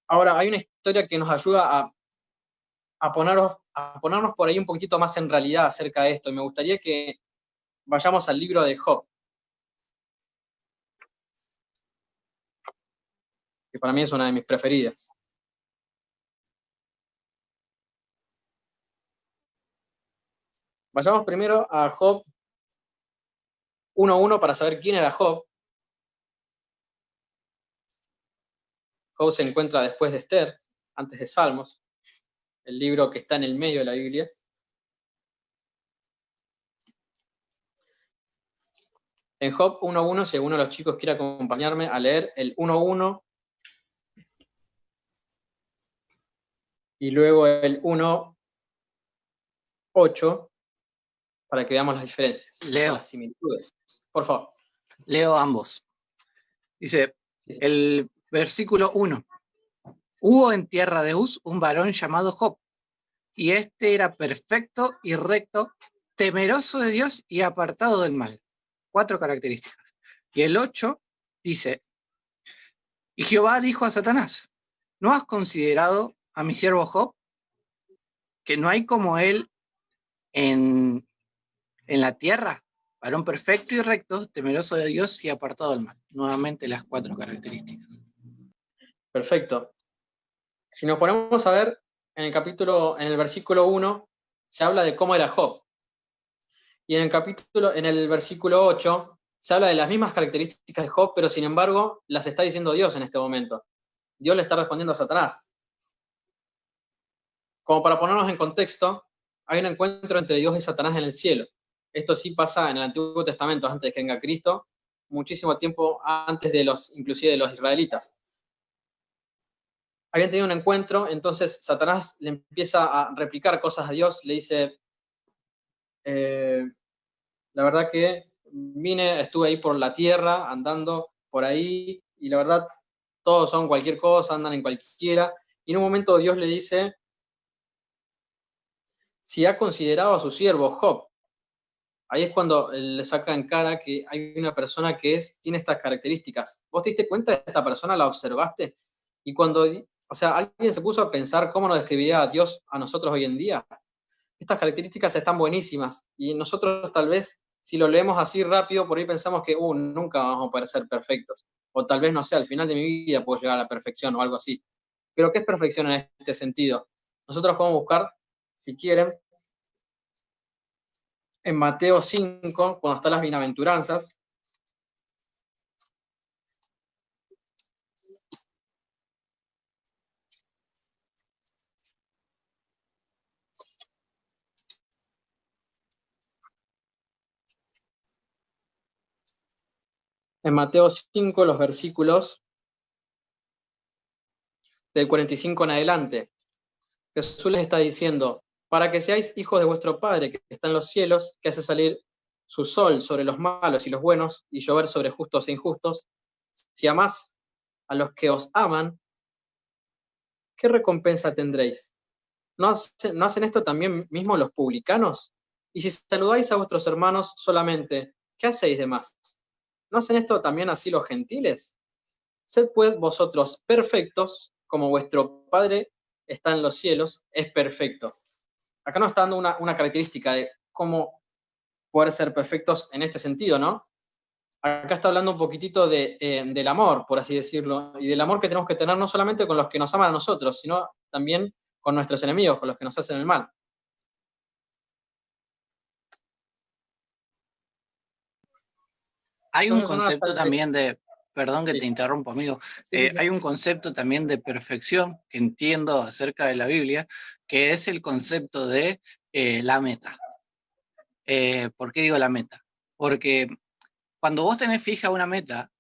Speaker 4: Ahora, hay una historia que nos ayuda a ponernos por ahí un poquito más en realidad acerca de esto, y me gustaría que vayamos al libro de Job, que para mí es una de mis preferidas. Vayamos primero a Job 1:1 para saber quién era Job. Job se encuentra después de Esther, antes de Salmos, el libro que está en el medio de la Biblia. En Job 1:1, si alguno de los chicos quiere acompañarme a leer el 1:1 y luego el 1:8 para que veamos las diferencias,
Speaker 5: Leo.
Speaker 4: las similitudes. Por favor.
Speaker 5: Leo ambos. Dice, el versículo 1. Hubo en tierra de Uz un varón llamado Job, y este era perfecto y recto, temeroso de Dios y apartado del mal. 4 características. Y el 8 dice, y Jehová dijo a Satanás, ¿no has considerado a mi siervo Job? Que no hay como él en la tierra, varón perfecto y recto, temeroso de Dios y apartado del mal. Nuevamente las 4 características.
Speaker 4: Perfecto. Si nos ponemos a ver en el versículo 1, se habla de cómo era Job. Y en el versículo 8, se habla de las mismas características de Job, pero sin embargo, las está diciendo Dios en este momento. Dios le está respondiendo a Satanás. Como para ponernos en contexto, hay un encuentro entre Dios y Satanás en el cielo. Esto sí pasa en el Antiguo Testamento, antes de que venga Cristo, muchísimo tiempo antes inclusive de los israelitas. Habían tenido un encuentro, entonces Satanás le empieza a replicar cosas a Dios, le dice, la verdad que estuve ahí por la tierra, andando por ahí, y la verdad, todos son cualquier cosa, andan en cualquiera, y en un momento Dios le dice, si ha considerado a su siervo Job. Ahí es cuando le saca en cara que hay una persona que tiene estas características. ¿Vos te diste cuenta de esta persona? ¿La observaste? Y cuando, alguien se puso a pensar cómo nos describiría a Dios a nosotros hoy en día. Estas características están buenísimas y nosotros tal vez, si lo leemos así rápido, por ahí pensamos que nunca vamos a poder ser perfectos. O tal vez, no sé, al final de mi vida puedo llegar a la perfección o algo así. Pero ¿qué es perfección en este sentido? Nosotros podemos buscar, si quieren, en Mateo 5, cuando están las bienaventuranzas. En Mateo 5, los versículos del 45 en adelante, Jesús les está diciendo, para que seáis hijos de vuestro Padre que está en los cielos, que hace salir su sol sobre los malos y los buenos, y llover sobre justos e injustos, si amás a los que os aman, ¿qué recompensa tendréis? ¿No hacen esto también mismo los publicanos? Y si saludáis a vuestros hermanos solamente, ¿qué hacéis de más? ¿No hacen esto también así los gentiles? Sed pues vosotros perfectos, como vuestro Padre está en los cielos, es perfecto. Acá nos está dando una característica de cómo poder ser perfectos en este sentido, ¿no? Acá está hablando un poquitito del amor, por así decirlo, y del amor que tenemos que tener no solamente con los que nos aman a nosotros, sino también con nuestros enemigos, con los que nos hacen el mal.
Speaker 5: Hay un concepto también de, perdón que
Speaker 4: Sí.
Speaker 5: te interrumpo, amigo,
Speaker 4: Sí.
Speaker 5: hay un concepto también de perfección que entiendo acerca de la Biblia, que es el concepto de la meta. ¿Por qué digo la meta? Porque cuando vos tenés fija una meta,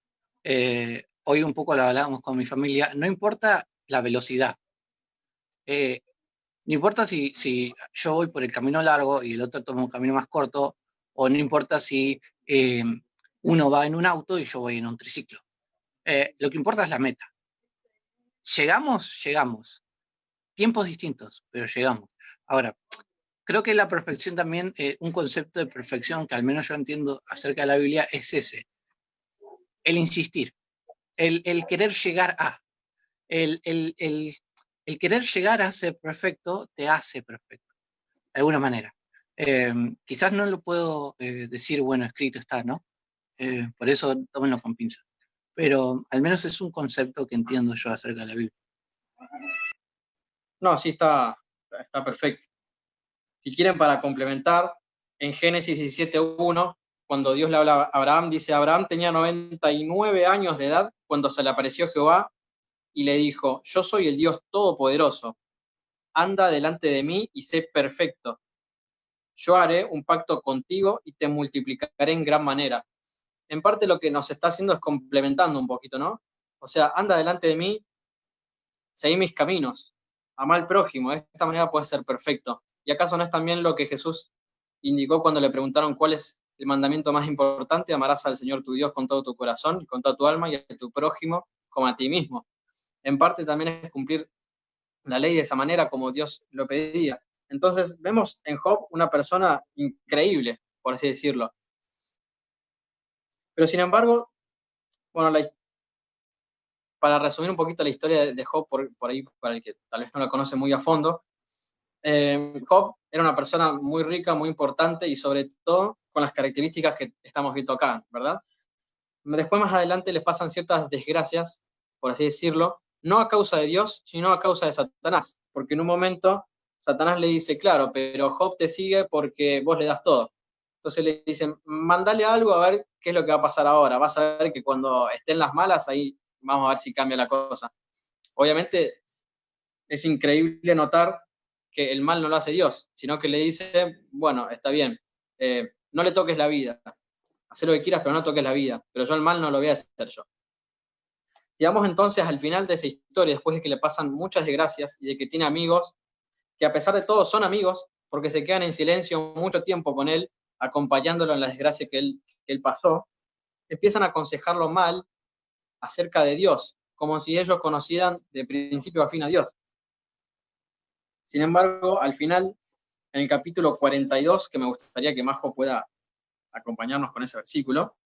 Speaker 5: hoy un poco lo hablábamos con mi familia, no importa la velocidad. No importa si yo voy por el camino largo y el otro toma un camino más corto, o no importa si uno va en un auto y yo voy en un triciclo. Lo que importa es la meta. Llegamos. Tiempos distintos, pero llegamos. Ahora, creo que la perfección también, un concepto de perfección que al menos yo entiendo acerca de la Biblia es ese, el insistir, el querer llegar a, el querer llegar a ser perfecto te hace perfecto, de alguna manera. Quizás no lo puedo decir, bueno, escrito está, ¿no? Por eso tómenlo con pinzas. Pero al menos es un concepto que entiendo yo acerca de la Biblia.
Speaker 4: No, sí está perfecto. Si quieren, para complementar, en Génesis 17:1, cuando Dios le habla a Abraham, dice, Abraham tenía 99 años de edad cuando se le apareció Jehová y le dijo, yo soy el Dios Todopoderoso, anda delante de mí y sé perfecto. Yo haré un pacto contigo y te multiplicaré en gran manera. En parte lo que nos está haciendo es complementando un poquito, ¿no? O sea, anda delante de mí, seguí mis caminos, ama al prójimo, de esta manera puedes ser perfecto. ¿Y acaso no es también lo que Jesús indicó cuando le preguntaron cuál es el mandamiento más importante? Amarás al Señor tu Dios con todo tu corazón y con toda tu alma y a tu prójimo como a ti mismo. En parte también es cumplir la ley de esa manera como Dios lo pedía. Entonces vemos en Job una persona increíble, por así decirlo. Pero sin embargo, bueno, para resumir un poquito la historia de Job, por ahí, para el que tal vez no la conoce muy a fondo, Job era una persona muy rica, muy importante y sobre todo con las características que estamos viendo acá, ¿verdad? Después más adelante le pasan ciertas desgracias, por así decirlo, no a causa de Dios, sino a causa de Satanás, porque en un momento Satanás le dice, claro, pero Job te sigue porque vos le das todo. Entonces le dicen, mandale algo a ver qué es lo que va a pasar ahora, vas a ver que cuando estén las malas, ahí vamos a ver si cambia la cosa. Obviamente es increíble notar que el mal no lo hace Dios, sino que le dice, bueno, está bien, no le toques la vida, haz lo que quieras, pero no toques la vida, pero yo el mal no lo voy a hacer yo. Llegamos entonces al final de esa historia, después de que le pasan muchas desgracias y de que tiene amigos, que a pesar de todo son amigos, porque se quedan en silencio mucho tiempo con él, acompañándolo en la desgracia que él pasó, empiezan a aconsejarlo mal acerca de Dios, como si ellos conocieran de principio a fin a Dios. Sin embargo, al final, en el capítulo 42, que me gustaría que Majo pueda acompañarnos con ese versículo,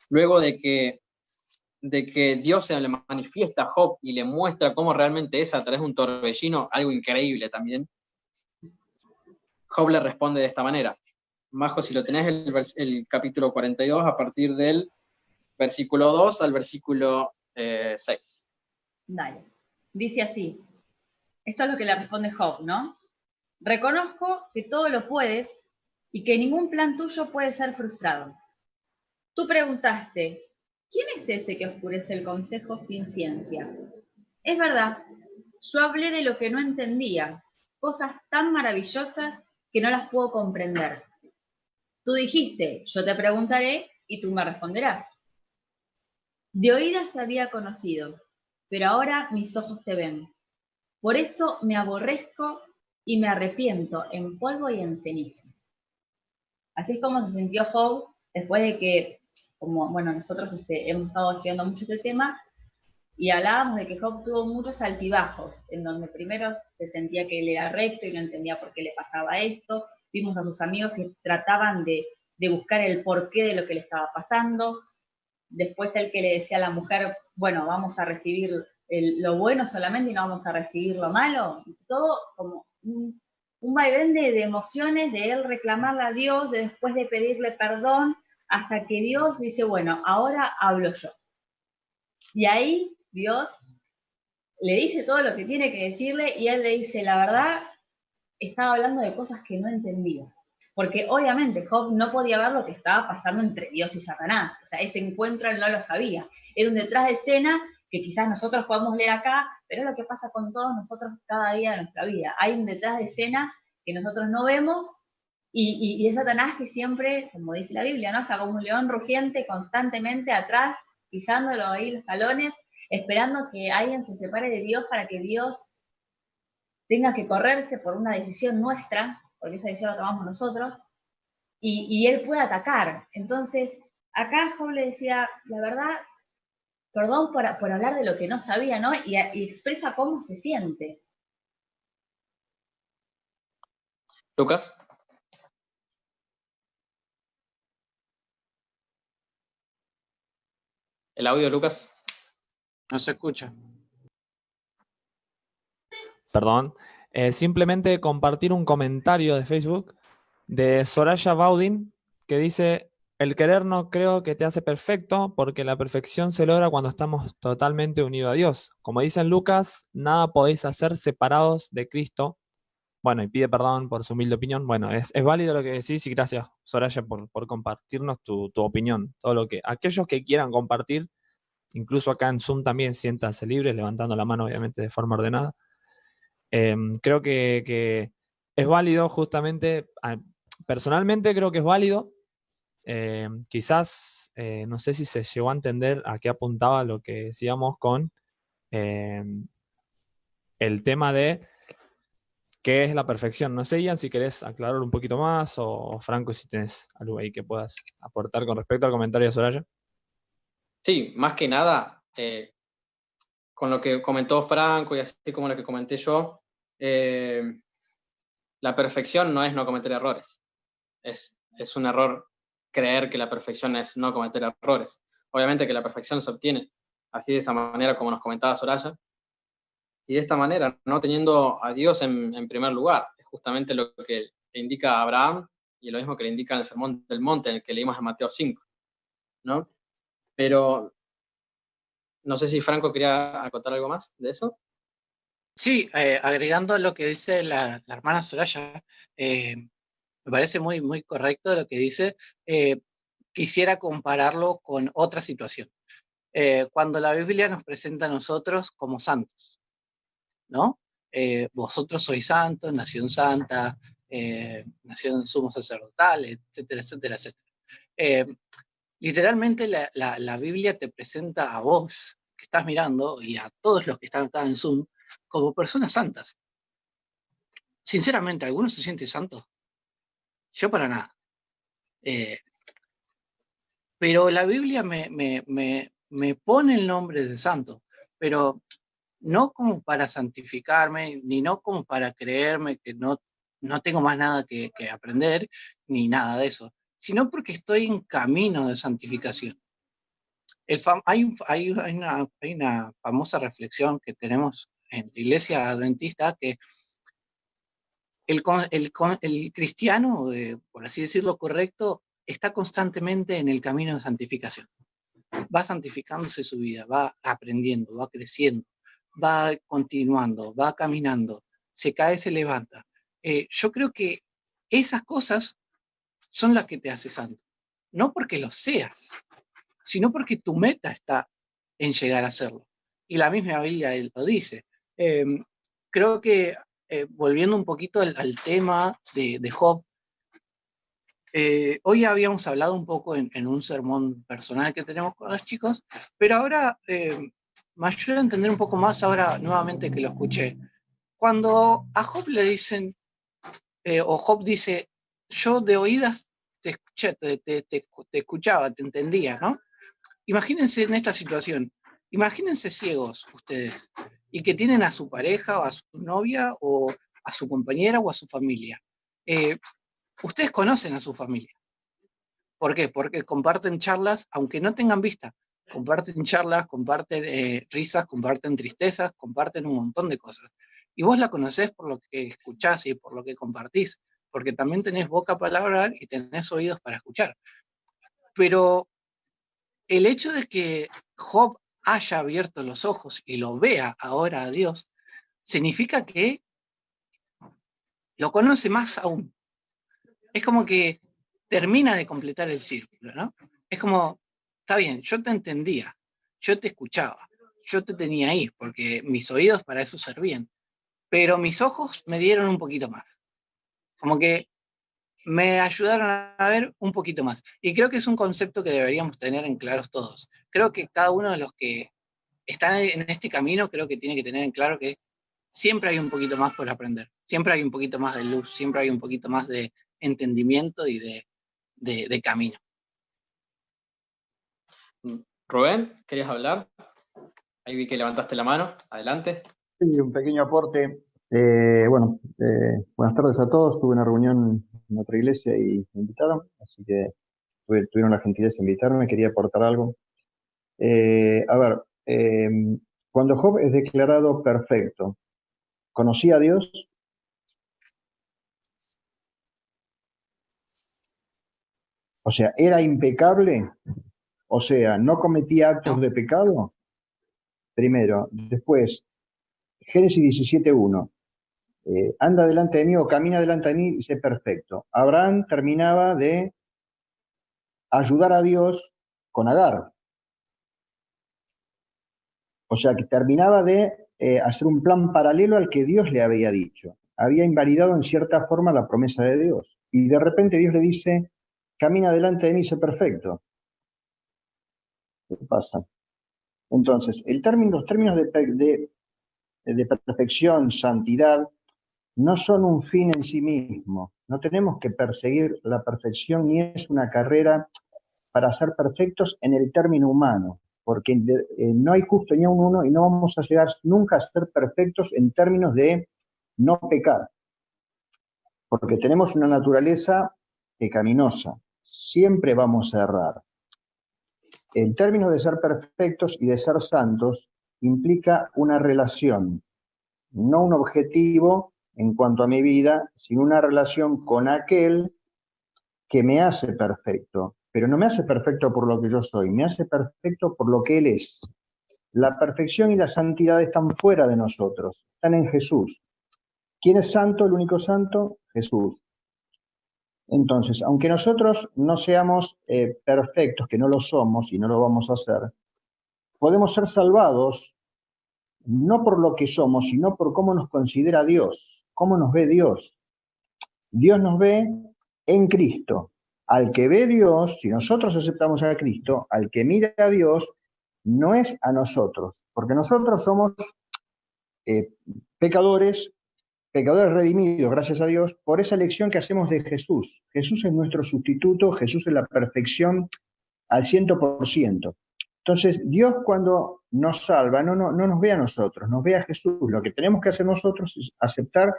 Speaker 4: luego de que Dios se le manifiesta a Job y le muestra cómo realmente es a través de un torbellino, algo increíble también, Job le responde de esta manera. Majo, si lo tenés, el capítulo 42, a partir del versículo 2 al versículo 6.
Speaker 7: Dale. Dice así. Esto es lo que le responde Job, ¿no? Reconozco que todo lo puedes y que ningún plan tuyo puede ser frustrado. Tú preguntaste, ¿quién es ese que oscurece el consejo sin ciencia? Es verdad, yo hablé de lo que no entendía, cosas tan maravillosas que no las puedo comprender. Tú dijiste, yo te preguntaré y tú me responderás. De oídas te había conocido, pero ahora mis ojos te ven. Por eso me aborrezco y me arrepiento en polvo y en ceniza. Así es como se sintió Job después de que, como bueno, nosotros hemos estado estudiando mucho este tema y hablábamos de que Job tuvo muchos altibajos, en donde primero se sentía que él era recto y no entendía por qué le pasaba esto. Vimos a sus amigos que trataban de buscar el porqué de lo que le estaba pasando. Después él que le decía a la mujer, bueno, vamos a recibir lo bueno solamente y no vamos a recibir lo malo. Todo como un vaivén de emociones, de él reclamarle a Dios, de después de pedirle perdón, hasta que Dios dice, bueno, ahora hablo yo. Y ahí Dios le dice todo lo que tiene que decirle y él le dice, la verdad, estaba hablando de cosas que no entendía. Porque obviamente Job no podía ver lo que estaba pasando entre Dios y Satanás. O sea, ese encuentro él no lo sabía. Era un detrás de escena que quizás nosotros podamos leer acá, pero es lo que pasa con todos nosotros cada día de nuestra vida. Hay un detrás de escena que nosotros no vemos y es Satanás que siempre, como dice la Biblia, ¿no? Está como un león rugiente constantemente atrás pisándolo ahí los talones, esperando que alguien se separe de Dios para que Dios tenga que correrse por una decisión nuestra, porque esa decisión la tomamos nosotros, y él pueda atacar. Entonces, acá Job le decía, la verdad, perdón por hablar de lo que no sabía, ¿no? Y expresa cómo se siente.
Speaker 4: Lucas. ¿El audio de Lucas?
Speaker 5: No se escucha.
Speaker 3: Perdón. Simplemente compartir un comentario de Facebook de Soraya Baudin que dice: el querer no creo que te hace perfecto, porque la perfección se logra cuando estamos totalmente unidos a Dios. Como dice en Lucas, nada podéis hacer separados de Cristo. Bueno, y pide perdón por su humilde opinión. Bueno, es válido lo que decís, y gracias, Soraya, por compartirnos tu opinión. Aquellos que quieran compartir, incluso acá en Zoom también, siéntanse libres, levantando la mano, obviamente, de forma ordenada. Creo que es válido, justamente, personalmente creo que es válido. Quizás, no sé si se llegó a entender a qué apuntaba lo que decíamos con el tema de qué es la perfección. No sé, Ian, si querés aclarar un poquito más, o Franco, si tenés algo ahí que puedas aportar con respecto al comentario de Soraya.
Speaker 4: Sí, más que nada, con lo que comentó Franco y así como lo que comenté yo, la perfección no es no cometer errores. Es un error creer que la perfección es no cometer errores. Obviamente que la perfección se obtiene así, de esa manera como nos comentaba Soraya, y de esta manera, no teniendo a Dios en primer lugar. Es justamente lo que le indica a Abraham, y lo mismo que le indica en el Sermón del Monte, en el que leímos en Mateo 5, ¿no? Pero no sé si Franco quería acotar algo más de eso.
Speaker 5: Sí, agregando lo que dice la hermana Soraya, me parece muy, muy correcto lo que dice. Quisiera compararlo con otra situación. Cuando la Biblia nos presenta a nosotros como santos, ¿no? Vosotros sois santos, nación santa, nación sumo sacerdotal, etcétera, etcétera, etcétera. Literalmente la Biblia te presenta a vos, que estás mirando, y a todos los que están acá en Zoom, como personas santas. Sinceramente, ¿alguno se siente santo? Yo para nada. Pero la Biblia me pone el nombre de santo, pero no como para santificarme, ni no como para creerme que no tengo más nada que aprender, ni nada de eso, sino porque estoy en camino de santificación. Hay una famosa reflexión que tenemos en la iglesia adventista, que el cristiano, por así decirlo correcto, está constantemente en el camino de santificación. Va santificándose su vida, va aprendiendo, va creciendo, va continuando, va caminando, se cae, se levanta. Yo creo que esas cosas son las que te hace santo. No porque lo seas, sino porque tu meta está en llegar a serlo. Y la misma Biblia lo dice. Creo que, volviendo un poquito al tema de Job, hoy habíamos hablado un poco en un sermón personal que tenemos con los chicos, pero ahora me ayuda a entender un poco más ahora nuevamente que lo escuché. Cuando a Job le dicen, o Job dice, yo de oídas te escuché, te escuchaba, te entendía, ¿no? Imagínense en esta situación, imagínense ciegos ustedes, y que tienen a su pareja o a su novia o a su compañera o a su familia. Ustedes conocen a su familia. ¿Por qué? Porque comparten charlas, aunque no tengan vista. Comparten charlas, comparten risas, comparten tristezas, comparten un montón de cosas. Y vos la conocés por lo que escuchás y por lo que compartís, porque también tenés boca para hablar y tenés oídos para escuchar. Pero el hecho de que Job haya abierto los ojos y lo vea ahora a Dios, significa que lo conoce más aún. Es como que termina de completar el círculo, ¿no? Es como, está bien, yo te entendía, yo te escuchaba, yo te tenía ahí, porque mis oídos para eso servían, pero mis ojos me dieron un poquito más. Como que me ayudaron a ver un poquito más. Y creo que es un concepto que deberíamos tener en claros todos. Creo que cada uno de los que están en este camino, creo que tiene que tener en claro que siempre hay un poquito más por aprender. Siempre hay un poquito más de luz, siempre hay un poquito más de entendimiento y de camino.
Speaker 4: Rubén, ¿querías hablar? Ahí vi que levantaste la mano. Adelante.
Speaker 9: Sí, un pequeño aporte. Buenas tardes a todos. Tuve una reunión en otra iglesia y me invitaron, así que tuvieron la gentileza de invitarme. Quería aportar algo. Cuando Job es declarado perfecto, ¿conocía a Dios? O sea, ¿era impecable? O sea, ¿no cometía actos de pecado? Primero. Después, Génesis 17:1. Anda delante de mí o camina delante de mí y sé perfecto. Abraham terminaba de ayudar a Dios con Agar. O sea, que terminaba de hacer un plan paralelo al que Dios le había dicho. Había invalidado en cierta forma la promesa de Dios. Y de repente Dios le dice, camina delante de mí y sé perfecto. ¿Qué pasa? Entonces, los términos de perfección, santidad, no son un fin en sí mismo. No tenemos que perseguir la perfección ni es una carrera para ser perfectos en el término humano, porque no hay justo ni a un uno y no vamos a llegar nunca a ser perfectos en términos de no pecar, porque tenemos una naturaleza pecaminosa. Siempre vamos a errar. En términos de ser perfectos y de ser santos, implica una relación, no un objetivo en cuanto a mi vida, sino una relación con aquel que me hace perfecto, pero no me hace perfecto por lo que yo soy, me hace perfecto por lo que Él es. La perfección y la santidad están fuera de nosotros, están en Jesús. ¿Quién es santo, el único santo? Jesús. Entonces, aunque nosotros no seamos perfectos, que no lo somos y no lo vamos a hacer, podemos ser salvados no por lo que somos, sino por cómo nos considera Dios, cómo nos ve Dios. Dios nos ve en Cristo. Al que ve Dios, si nosotros aceptamos a Cristo, al que mira a Dios, no es a nosotros, porque nosotros somos pecadores redimidos, gracias a Dios, por esa elección que hacemos de Jesús. Jesús es nuestro sustituto, Jesús es la perfección al 100%. Entonces, Dios cuando nos salva, no nos ve a nosotros, nos ve a Jesús. Lo que tenemos que hacer nosotros es aceptar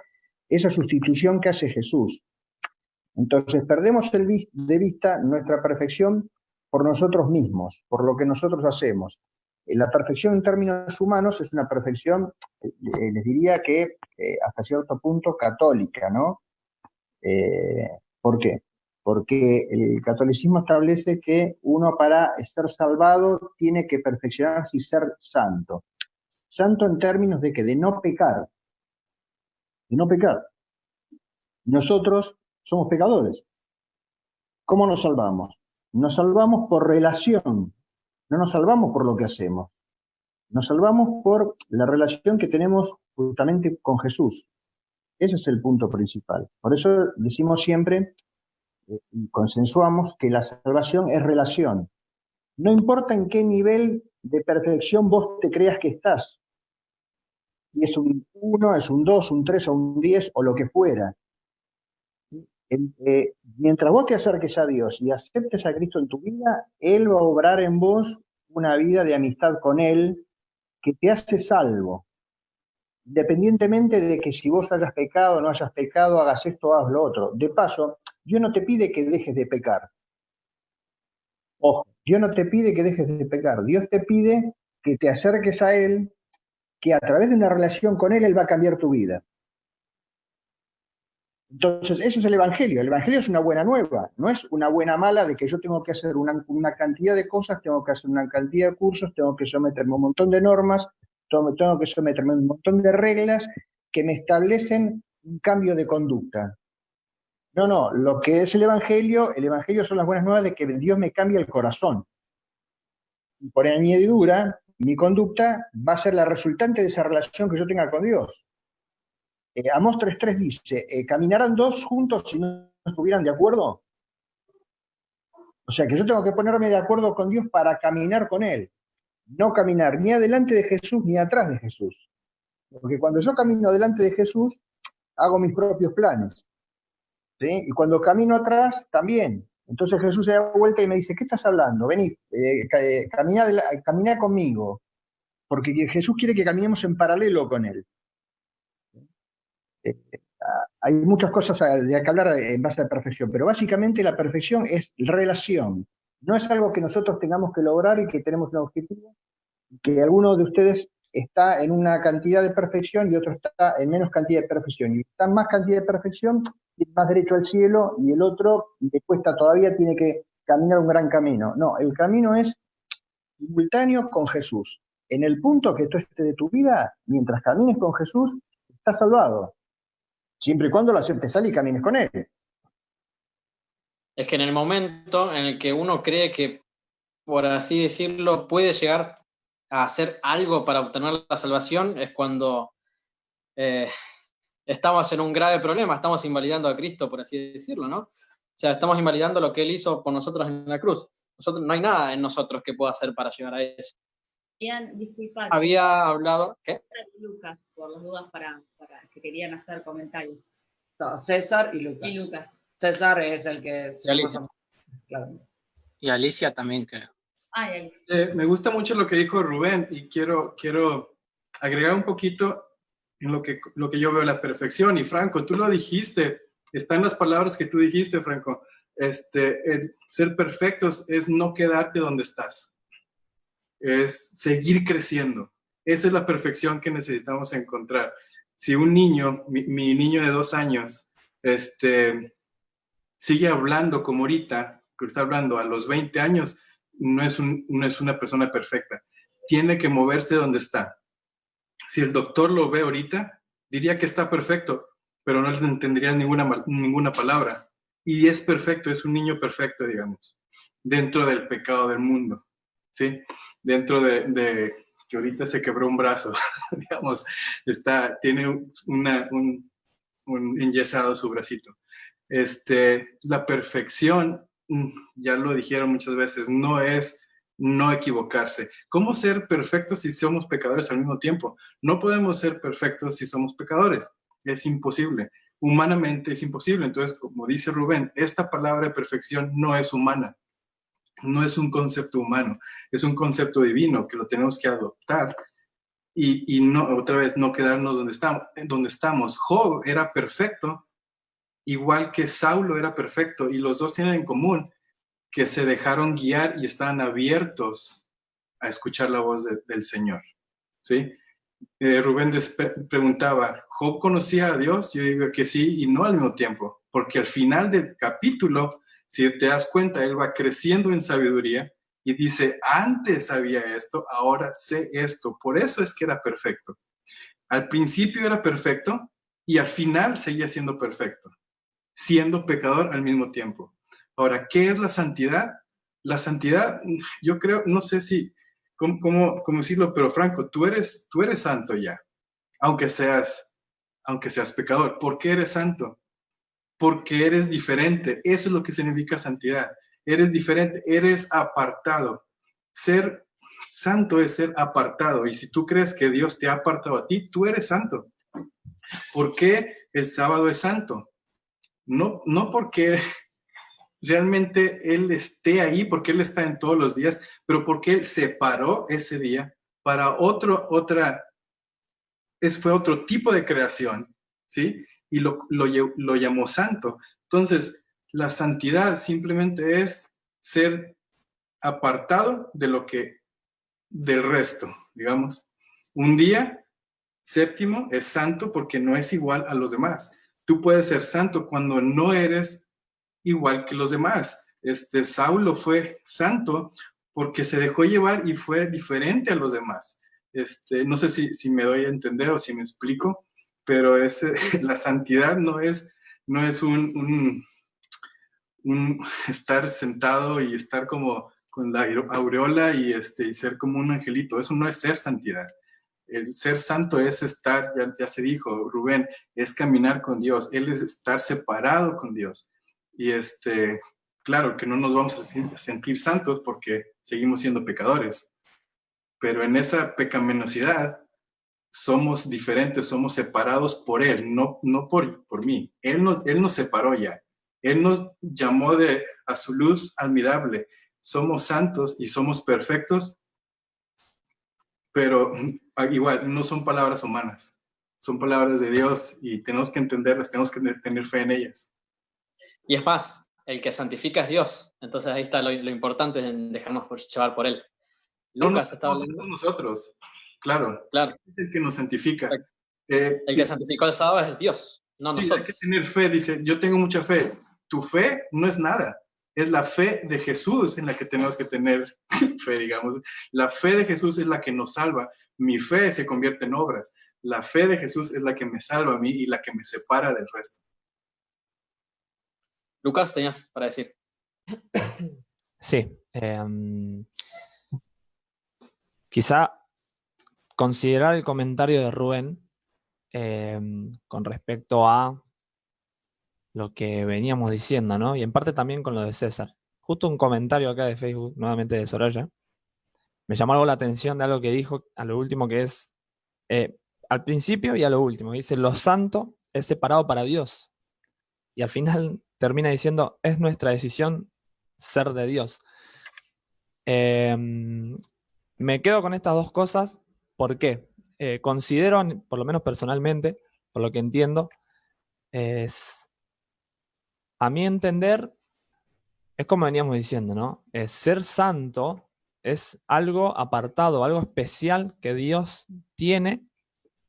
Speaker 9: esa sustitución que hace Jesús. Entonces, perdemos de vista nuestra perfección por nosotros mismos, por lo que nosotros hacemos. La perfección en términos humanos es una perfección, les diría que hasta cierto punto católica, ¿no? ¿Por qué? Porque el catolicismo establece que uno para ser salvado tiene que perfeccionarse y ser santo. Santo en términos de que de no pecar. De no pecar. Nosotros somos pecadores. ¿Cómo nos salvamos? Nos salvamos por relación. No nos salvamos por lo que hacemos. Nos salvamos por la relación que tenemos justamente con Jesús. Ese es el punto principal. Por eso decimos siempre y consensuamos que la salvación es relación. No importa en qué nivel de perfección vos te creas que estás. Si es un 1, es un 2, un 3 o un 10 o lo que fuera. Mientras vos te acerques a Dios y aceptes a Cristo en tu vida, Él va a obrar en vos una vida de amistad con Él que te hace salvo. Independientemente de que si vos hayas pecado o no hayas pecado, hagas esto, hagas lo otro. De paso, Dios no te pide que dejes de pecar. Ojo, Dios no te pide que dejes de pecar. Dios te pide que te acerques a Él, que a través de una relación con Él va a cambiar tu vida. Entonces, eso es el Evangelio. El Evangelio es una buena nueva, no es una buena mala de que yo tengo que hacer una cantidad de cosas, tengo que hacer una cantidad de cursos, tengo que someterme a un montón de normas, tengo que someterme a un montón de reglas que me establecen un cambio de conducta. No, lo que es el Evangelio son las buenas nuevas de que Dios me cambia el corazón. Y por añadidura, mi conducta va a ser la resultante de esa relación que yo tenga con Dios. Amós 3:3 dice, caminarán dos juntos si no estuvieran de acuerdo. O sea que yo tengo que ponerme de acuerdo con Dios para caminar con Él. No caminar ni adelante de Jesús ni atrás de Jesús. Porque cuando yo camino delante de Jesús, hago mis propios planes. ¿Sí? Y cuando camino atrás, también. Entonces Jesús se da vuelta y me dice, ¿qué estás hablando? Vení, camina conmigo. Porque Jesús quiere que caminemos en paralelo con Él. Hay muchas cosas de que hablar en base a la perfección, pero básicamente la perfección es relación. No es algo que nosotros tengamos que lograr y que tenemos un objetivo, que alguno de ustedes está en una cantidad de perfección y otro está en menos cantidad de perfección. Y está en más cantidad de perfección, tiene más derecho al cielo, y el otro le cuesta todavía, tiene que caminar un gran camino. No, el camino es simultáneo con Jesús. En el punto que tú estés de tu vida, mientras camines con Jesús, estás salvado. Siempre y cuando lo aceptes y camines con Él.
Speaker 4: Es que en el momento en el que uno cree que, por así decirlo, puede llegar a hacer algo para obtener la salvación, es cuando estamos en un grave problema, estamos invalidando a Cristo, por así decirlo, ¿no? O sea, estamos invalidando lo que Él hizo por nosotros en la cruz. No hay nada en nosotros que pueda hacer para llegar a eso.
Speaker 7: Bien, disculpad.
Speaker 4: Había hablado, ¿qué?
Speaker 7: Lucas, por las dudas para que querían hacer comentarios.
Speaker 6: No, César y Lucas.
Speaker 7: Y Lucas.
Speaker 6: César es el que...
Speaker 4: Y Alicia.
Speaker 6: Claro.
Speaker 5: Y Alicia también, creo.
Speaker 7: Ah, y Alicia.
Speaker 2: Me gusta mucho lo que dijo Rubén y quiero agregar un poquito en lo que yo veo la perfección. Y Franco, tú lo dijiste, están las palabras que tú dijiste, Franco. El ser perfectos es no quedarte donde estás. Es seguir creciendo. Esa es la perfección que necesitamos encontrar. Si un niño, mi niño de 2 años, sigue hablando como ahorita, que está hablando a los 20 años, no es una persona perfecta. Tiene que moverse donde está. Si el doctor lo ve ahorita, diría que está perfecto, pero no le entendería ninguna palabra. Y es perfecto, es un niño perfecto, digamos, dentro del pecado del mundo. ¿Sí? Dentro de que ahorita se quebró un brazo, digamos, tiene un enyesado su bracito. La perfección, ya lo dijeron muchas veces, no es no equivocarse. ¿Cómo ser perfectos si somos pecadores al mismo tiempo? No podemos ser perfectos si somos pecadores. Es imposible. Humanamente es imposible. Entonces, como dice Rubén, esta palabra de perfección no es humana. No es un concepto humano, es un concepto divino que lo tenemos que adoptar y no, otra vez, no quedarnos donde estamos. Job era perfecto, igual que Saulo era perfecto, y los dos tienen en común que se dejaron guiar y estaban abiertos a escuchar la voz del Señor. ¿Sí? Rubén preguntaba, ¿Job conocía a Dios? Yo digo que sí y no al mismo tiempo, porque al final del capítulo, si te das cuenta, él va creciendo en sabiduría y dice, antes sabía esto, ahora sé esto. Por eso es que era perfecto. Al principio era perfecto y al final seguía siendo perfecto, siendo pecador al mismo tiempo. Ahora, ¿qué es la santidad? La santidad, yo creo, no sé si, cómo decirlo, pero Franco, tú eres santo ya, aunque seas pecador. ¿Por qué eres santo? Porque eres diferente. Eso es lo que significa santidad. Eres diferente, eres apartado. Ser santo es ser apartado. Y si tú crees que Dios te ha apartado a ti, tú eres santo. ¿Por qué el sábado es santo? No porque realmente Él esté ahí, porque Él está en todos los días, pero porque Él separó ese día para fue otro tipo de creación, ¿sí? Y lo llamó santo. Entonces, la santidad simplemente es ser apartado del resto, digamos. Un día séptimo es santo porque no es igual a los demás. Tú puedes ser santo cuando no eres igual que los demás. Saulo fue santo porque se dejó llevar y fue diferente a los demás. No sé si me doy a entender o si me explico, pero la santidad no es un estar sentado y estar como con la aureola y ser como un angelito. Eso no es ser santidad. El ser santo es estar, ya se dijo, Rubén, es caminar con Dios. Él es estar separado con Dios. Y claro que no nos vamos a sentir santos porque seguimos siendo pecadores, pero en esa pecaminosidad somos diferentes, somos separados por Él, no por mí. Él nos separó ya. Él nos llamó a su luz admirable. Somos santos y somos perfectos, pero igual no son palabras humanas, son palabras de Dios y tenemos que entenderlas, tenemos que tener fe en ellas.
Speaker 4: Y es más, el que santifica es Dios. Entonces ahí está lo importante en dejarnos llevar por Él. Lucas está hablando.
Speaker 2: Nosotros, claro.
Speaker 4: Claro.
Speaker 2: Es el que nos santifica.
Speaker 4: El que santificó el sábado es Dios, no nosotros.
Speaker 2: Hay que tener fe, dice, yo tengo mucha fe. Tu fe no es nada. Es la fe de Jesús en la que tenemos que tener fe, digamos. La fe de Jesús es la que nos salva. Mi fe se convierte en obras. La fe de Jesús es la que me salva a mí y la que me separa del resto.
Speaker 4: Lucas, tenías para decir.
Speaker 3: Sí. Quizá considerar el comentario de Rubén con respecto a lo que veníamos diciendo, ¿no? Y en parte también con lo de César. Justo un comentario acá de Facebook, nuevamente de Soraya, me llamó algo la atención de algo que dijo a lo último, que es al principio y a lo último. Dice, lo santo es separado para Dios. Y al final termina diciendo, es nuestra decisión ser de Dios. Me quedo con estas dos cosas. ¿Por qué? Considero, por lo menos personalmente, por lo que entiendo, a mi entender, es como veníamos diciendo, ¿no? Ser santo es algo apartado, algo especial que Dios tiene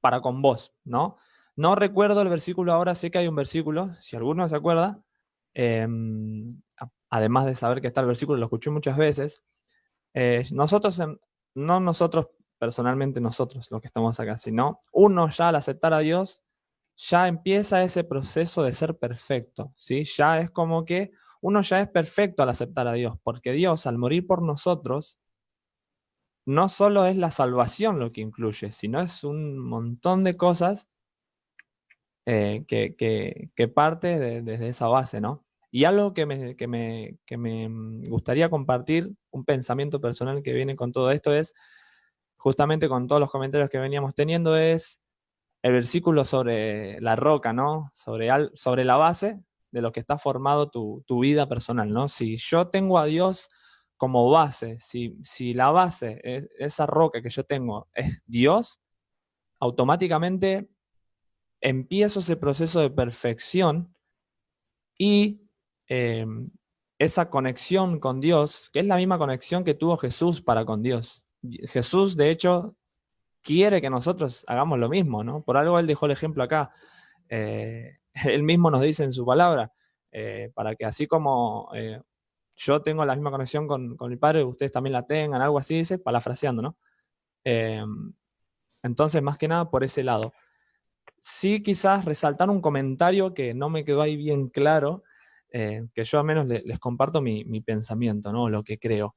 Speaker 3: para con vos, ¿no? No recuerdo el versículo ahora, sé que hay un versículo, si alguno se acuerda, además de saber que está el versículo, lo escuché muchas veces. No nosotros personalmente, nosotros los que estamos acá, sino uno ya al aceptar a Dios, ya empieza ese proceso de ser perfecto, ¿sí? Ya es como que uno ya es perfecto al aceptar a Dios, porque Dios al morir por nosotros, no solo es la salvación lo que incluye, sino es un montón de cosas que parte desde esa base, ¿no? Y algo que me gustaría compartir, un pensamiento personal que viene con todo esto es, justamente con todos los comentarios que veníamos teniendo, es el versículo sobre la roca, ¿no? Sobre la base de lo que está formado tu vida personal, ¿no? Si yo tengo a Dios como base, si la base, esa roca que yo tengo es Dios, automáticamente empiezo ese proceso de perfección y esa conexión con Dios, que es la misma conexión que tuvo Jesús para con Dios. Jesús, de hecho, quiere que nosotros hagamos lo mismo, ¿no? Por algo Él dejó el ejemplo acá. Él mismo nos dice en su palabra, para que así como yo tengo la misma conexión con mi Padre, ustedes también la tengan, algo así dice, parafraseando, ¿no? Entonces, más que nada por ese lado. Sí, quizás resaltar un comentario que no me quedó ahí bien claro, que yo al menos les comparto mi pensamiento, ¿no? Lo que creo.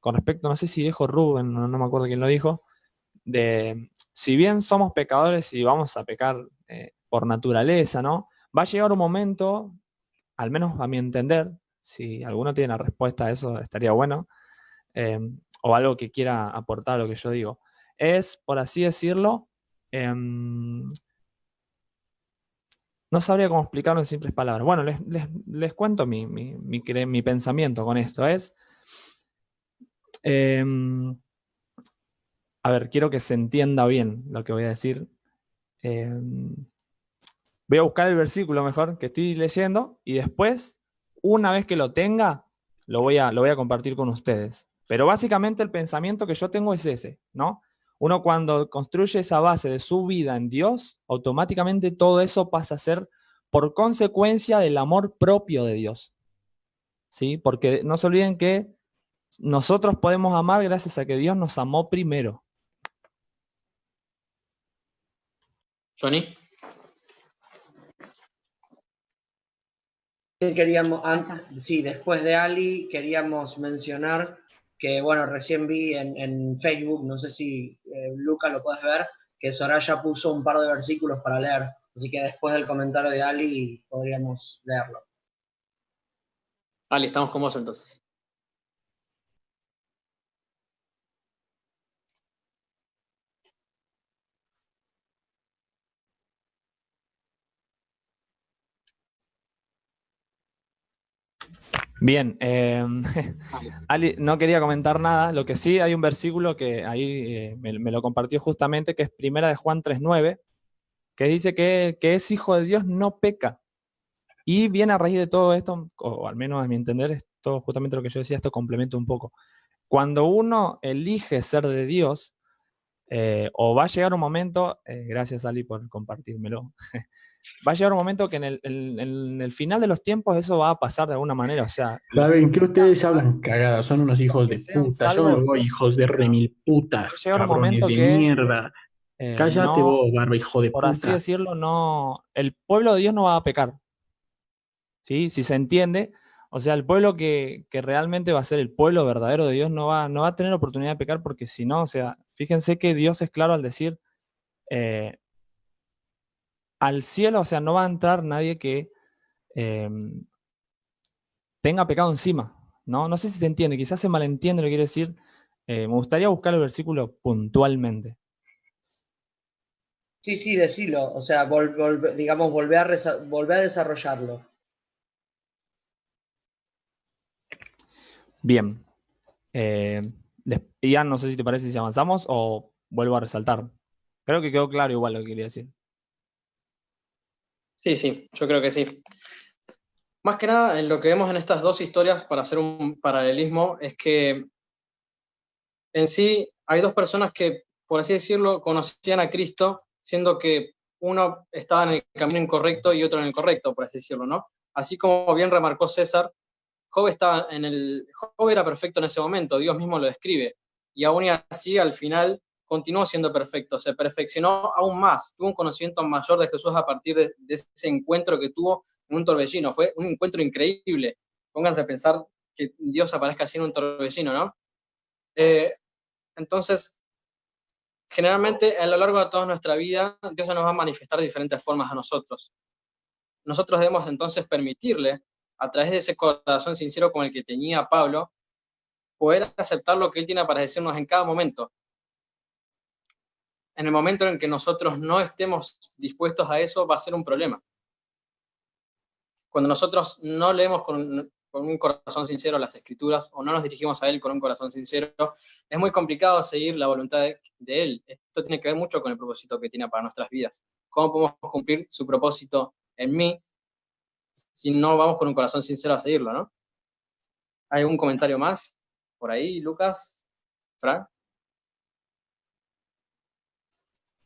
Speaker 3: Con respecto, no sé si dijo Rubén, no me acuerdo quién lo dijo, de si bien somos pecadores y vamos a pecar por naturaleza, ¿no? Va a llegar un momento, al menos a mi entender, si alguno tiene la respuesta a eso, estaría bueno, o algo que quiera aportar a lo que yo digo. Es, por así decirlo, no sabría cómo explicarlo en simples palabras. Bueno, les cuento mi pensamiento con esto. Es, a ver, quiero que se entienda bien lo que voy a decir. Voy a buscar el versículo mejor que estoy leyendo y después, una vez que lo tenga, lo voy a compartir con ustedes. Pero básicamente el pensamiento que yo tengo es ese, ¿no? Uno cuando construye esa base de su vida en Dios, automáticamente todo eso pasa a ser por consecuencia del amor propio de Dios, ¿sí? Porque no se olviden que nosotros podemos amar gracias a que Dios nos amó primero.
Speaker 4: Johnny.
Speaker 6: Queríamos, sí, después de Ali, queríamos mencionar que, bueno, recién vi en Facebook, no sé si Luca lo puedes ver, que Soraya puso un par de versículos para leer. Así que después del comentario de Ali podríamos leerlo.
Speaker 4: Ali, estamos con vos entonces.
Speaker 3: Bien, Ali, no quería comentar nada, lo que sí hay un versículo que ahí me lo compartió justamente, que es Primera de Juan 3:9, que dice que es hijo de Dios no peca. Y viene a raíz de todo esto, o al menos a mi entender, es todo justamente lo que yo decía, esto complementa un poco. Cuando uno elige ser de Dios, o va a llegar un momento, gracias Ali por compartírmelo, va a llegar un momento que en el final de los tiempos eso va a pasar de alguna manera, o sea...
Speaker 10: ¿Saben que ustedes hablan cagadas? Son unos hijos
Speaker 3: que
Speaker 10: de
Speaker 3: sean
Speaker 10: puta. Yo me
Speaker 3: salvos,
Speaker 10: voy, hijos de remil
Speaker 3: va a
Speaker 10: putas,
Speaker 3: llegar un
Speaker 10: cabrones
Speaker 3: momento
Speaker 10: de
Speaker 3: que,
Speaker 10: mierda. Cállate
Speaker 3: no,
Speaker 10: vos, barba, hijo de
Speaker 3: por así
Speaker 10: puta.
Speaker 3: decirlo, no, el pueblo de Dios no va a pecar, ¿sí? Si se entiende, o sea, el pueblo que realmente va a ser el pueblo verdadero de Dios no va a tener oportunidad de pecar, porque si no, o sea, fíjense que Dios es claro al decir, al cielo, o sea, no va a entrar nadie que eh, tenga pecado encima, ¿no? No sé si se entiende, quizás se malentiende lo que quiero decir. Me gustaría buscar el versículo puntualmente.
Speaker 6: Sí, decilo. O sea, digamos, volver a desarrollarlo.
Speaker 3: Bien. Ian, no sé si te parece si avanzamos o vuelvo a resaltar. Creo que quedó claro igual lo que quería decir.
Speaker 4: Sí, yo creo que sí. Más que nada, en lo que vemos en estas dos historias, para hacer un paralelismo, es que en sí hay dos personas que, por así decirlo, conocían a Cristo, siendo que uno estaba en el camino incorrecto y otro en el correcto, por así decirlo, ¿no? Así como bien remarcó César, Job era perfecto en ese momento, Dios mismo lo describe, y aún así al final continuó siendo perfecto, se perfeccionó aún más, tuvo un conocimiento mayor de Jesús a partir de ese encuentro que tuvo en un torbellino, fue un encuentro increíble. Pónganse a pensar que Dios aparezca así en un torbellino, ¿no? Entonces, generalmente a lo largo de toda nuestra vida, Dios nos va a manifestar de diferentes formas a nosotros. Nosotros debemos entonces permitirle, a través de ese corazón sincero con el que tenía Pablo, poder aceptar lo que Él tiene para decirnos en cada momento. En el momento en que nosotros no estemos dispuestos a eso, va a ser un problema. Cuando nosotros no leemos con un corazón sincero las Escrituras, o no nos dirigimos a Él con un corazón sincero, es muy complicado seguir la voluntad de Él. Esto tiene que ver mucho con el propósito que tiene para nuestras vidas. ¿Cómo podemos cumplir su propósito en mí si no vamos con un corazón sincero a seguirlo, ¿no? ¿Hay algún comentario más por ahí, Lucas? ¿Fran?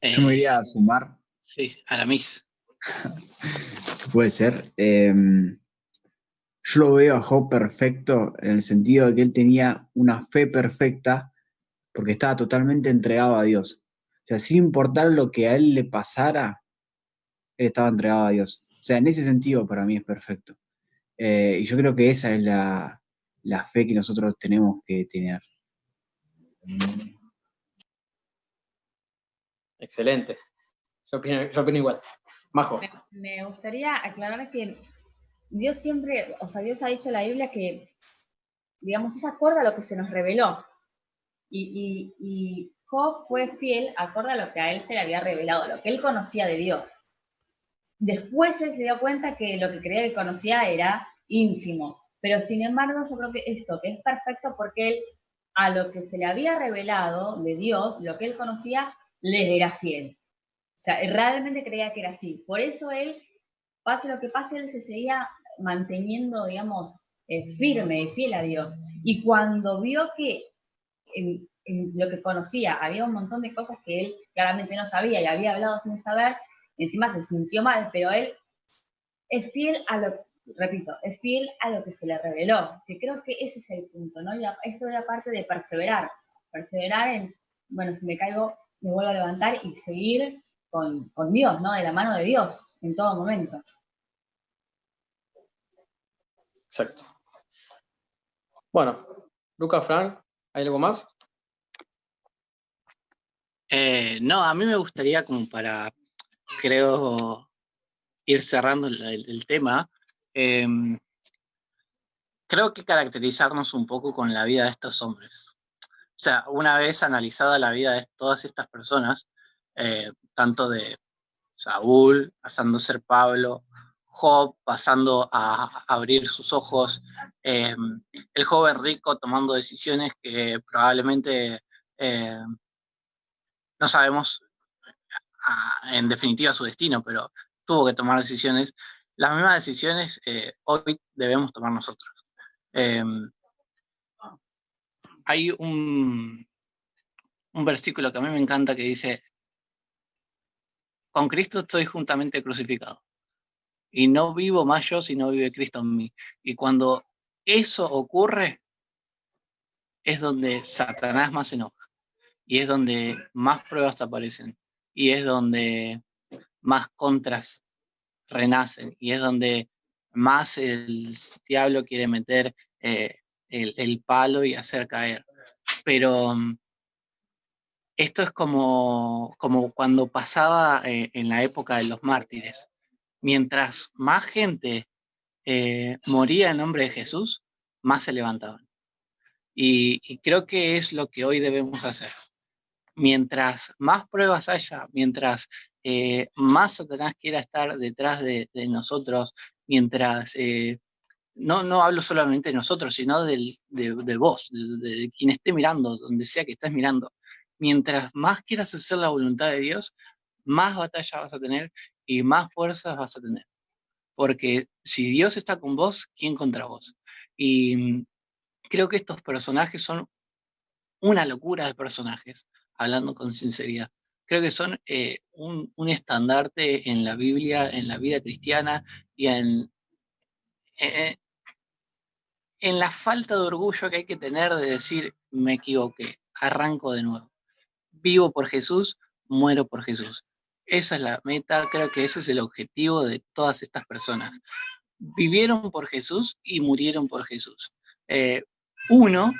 Speaker 8: Yo me iría a sumar.
Speaker 5: Sí, Aramis.
Speaker 8: Puede ser. Yo lo veo a Job perfecto en el sentido de que él tenía una fe perfecta porque estaba totalmente entregado a Dios. O sea, sin importar lo que a él le pasara, él estaba entregado a Dios. O sea, en ese sentido para mí es perfecto. Y yo creo que esa es la fe que nosotros tenemos que tener.
Speaker 4: Excelente. Yo opino igual. Majo.
Speaker 7: Me gustaría aclarar que Dios siempre, o sea, Dios ha dicho en la Biblia que, digamos, es acorde a lo que se nos reveló. Y Job fue fiel acorde a lo que a él se le había revelado, lo que él conocía de Dios. Después él se dio cuenta que lo que creía que conocía era ínfimo. Pero sin embargo, yo creo que esto que es perfecto porque él, a lo que se le había revelado de Dios, lo que él conocía, le era fiel. O sea, realmente creía que era así. Por eso él, pase lo que pase, él se seguía manteniendo, digamos, firme y fiel a Dios. Y cuando vio que en lo que conocía había un montón de cosas que él claramente no sabía y había hablado sin saber, encima se sintió mal, pero él es fiel a lo, repito, es fiel a lo que se le reveló, que creo que ese es el punto, ¿no? Y esto es aparte de perseverar en, bueno, si me caigo, me vuelvo a levantar y seguir con Dios, ¿no? De la mano de Dios en todo momento.
Speaker 4: Exacto. Bueno, Lucas, Fran, ¿hay algo más?
Speaker 5: No, a mí me gustaría como para, creo, ir cerrando el tema, creo que caracterizarnos un poco con la vida de estos hombres. O sea, una vez analizada la vida de todas estas personas, tanto de Saúl, pasando a ser Pablo, Job, pasando a abrir sus ojos, el joven rico tomando decisiones que probablemente no sabemos en definitiva su destino, pero tuvo que tomar decisiones. Las mismas decisiones hoy debemos tomar nosotros. Hay un versículo que a mí me encanta que dice: con Cristo estoy juntamente crucificado, y no vivo más yo, sino vive Cristo en mí. Y cuando eso ocurre, es donde Satanás más se enoja, y es donde más pruebas aparecen, y es donde más contras renacen, y es donde más el diablo quiere meter el palo y hacer caer. Pero esto es como cuando pasaba en la época de los mártires. Mientras más gente moría en nombre de Jesús, más se levantaban. Y creo que es lo que hoy debemos hacer. Mientras más pruebas haya, mientras más Satanás quiera estar detrás de nosotros, mientras, no hablo solamente de nosotros, sino de vos, de quien esté mirando, donde sea que estés mirando. Mientras más quieras hacer la voluntad de Dios, más batalla vas a tener y más fuerzas vas a tener. Porque si Dios está con vos, ¿quién contra vos? Y creo que estos personajes son una locura de personajes, hablando con sinceridad. Creo que son un estandarte en la Biblia, en la vida cristiana y en la falta de orgullo que hay que tener de decir: me equivoqué, arranco de nuevo. Vivo por Jesús, muero por Jesús. Esa es la meta, creo que ese es el objetivo de todas estas personas. Vivieron por Jesús y murieron por Jesús. Uno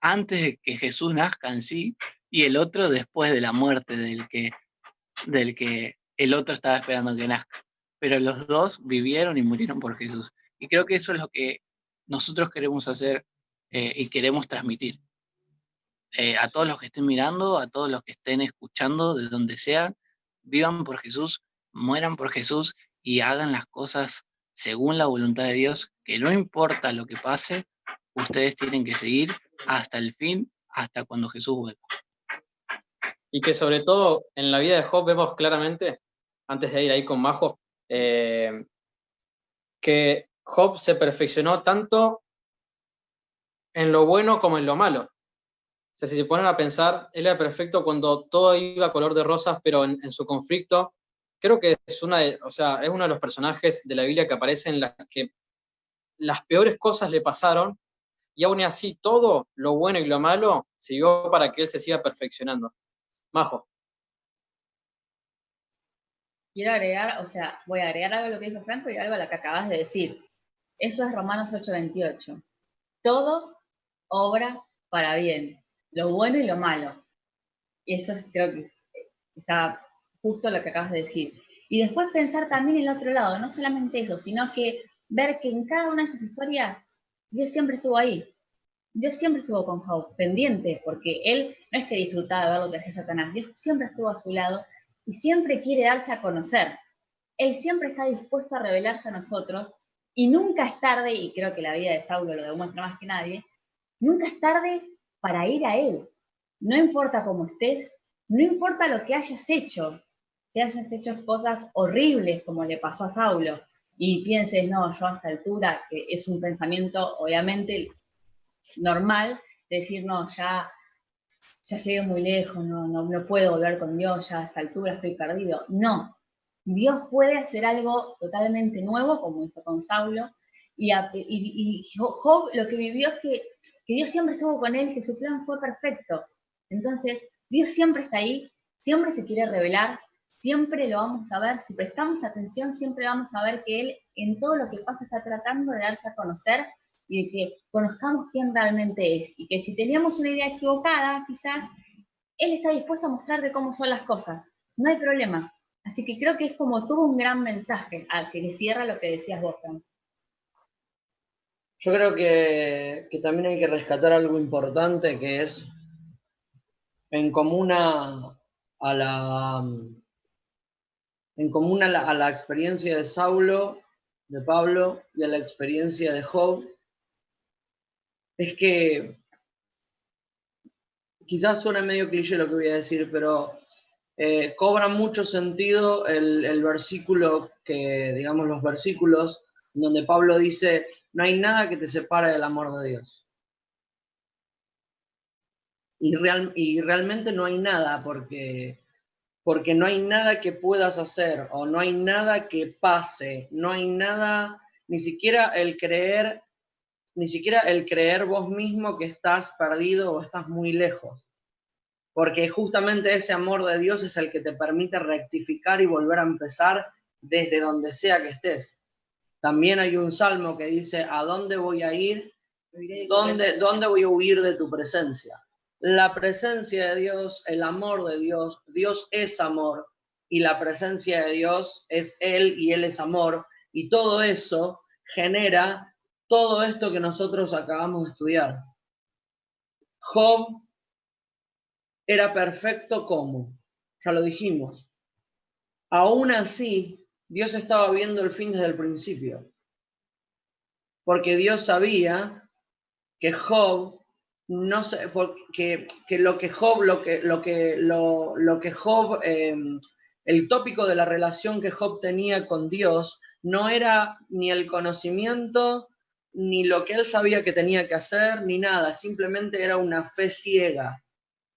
Speaker 5: antes de que Jesús nazca en sí, y el otro después de la muerte del que el otro estaba esperando que nazca. Pero los dos vivieron y murieron por Jesús. Y creo que eso es lo que nosotros queremos hacer y queremos transmitir. A todos los que estén mirando, a todos los que estén escuchando, de donde sea, vivan por Jesús, mueran por Jesús y hagan las cosas según la voluntad de Dios, que no importa lo que pase, ustedes tienen que seguir hasta el fin, hasta cuando Jesús vuelva.
Speaker 4: Y que sobre todo en la vida de Job vemos claramente, antes de ir ahí con Majo, que Job se perfeccionó tanto en lo bueno como en lo malo. O sea, si se ponen a pensar, él era perfecto cuando todo iba color de rosas, pero en su conflicto, creo que es uno de los personajes de la Biblia que aparece en las que las peores cosas le pasaron, y aún así todo lo bueno y lo malo sirvió para que él se siga perfeccionando. Majo.
Speaker 7: Quiero agregar, voy a agregar algo a lo que dijo Franco y algo a lo que acabas de decir. Eso es Romanos 8:28. Todo obra para bien, lo bueno y lo malo. Y eso creo que está justo lo que acabas de decir. Y después pensar también en el otro lado, no solamente eso, sino que ver que en cada una de esas historias Dios siempre estuvo ahí. Dios siempre estuvo con Job, pendiente, porque él no es que disfrutaba de ver lo que hacía Satanás, Dios siempre estuvo a su lado y siempre quiere darse a conocer. Él siempre está dispuesto a revelarse a nosotros y nunca es tarde, y creo que la vida de Saulo lo demuestra más que nadie, nunca es tarde para ir a él. No importa cómo estés, no importa lo que hayas hecho, si hayas hecho cosas horribles como le pasó a Saulo, y pienses, no, yo a esta altura, que es un pensamiento obviamente normal, decir, no, ya llegué muy lejos, no puedo volver con Dios, ya a esta altura estoy perdido. No, Dios puede hacer algo totalmente nuevo, como hizo con Saulo, y Job lo que vivió es que Dios siempre estuvo con él, que su plan fue perfecto. Entonces, Dios siempre está ahí, siempre se quiere revelar, siempre lo vamos a ver, si prestamos atención, siempre vamos a ver que Él en todo lo que pasa está tratando de darse a conocer y de que conozcamos quién realmente es, y que si teníamos una idea equivocada, quizás, Él está dispuesto a mostrarte cómo son las cosas, no hay problema, Así que creo que es como tuvo un gran mensaje al que cierra lo que decías vos, Fran.
Speaker 6: Yo creo que también hay que rescatar algo importante, que es en común a la experiencia de Saulo, de Pablo, y a la experiencia de Job, es que quizás suene medio cliché lo que voy a decir, pero cobra mucho sentido el versículo digamos, los versículos donde Pablo dice, no hay nada que te separe del amor de Dios. Y realmente no hay nada, porque no hay nada que puedas hacer, o no hay nada que pase, no hay nada, ni siquiera el creer vos mismo que estás perdido o estás muy lejos. Porque justamente ese amor de Dios es el que te permite rectificar y volver a empezar desde donde sea que estés. También hay un salmo que dice, ¿a dónde voy a ir? ¿Dónde voy a huir de tu presencia? La presencia de Dios, el amor de Dios, Dios es amor, y la presencia de Dios es Él y Él es amor, y todo eso genera todo esto que nosotros acabamos de estudiar. Job era perfecto como, ya lo dijimos. Aún así, Dios estaba viendo el fin desde el principio, porque Dios sabía que Job no sé, porque lo que Job, el tópico de la relación que Job tenía con Dios no era ni el conocimiento, ni lo que él sabía que tenía que hacer, ni nada, simplemente era una fe ciega.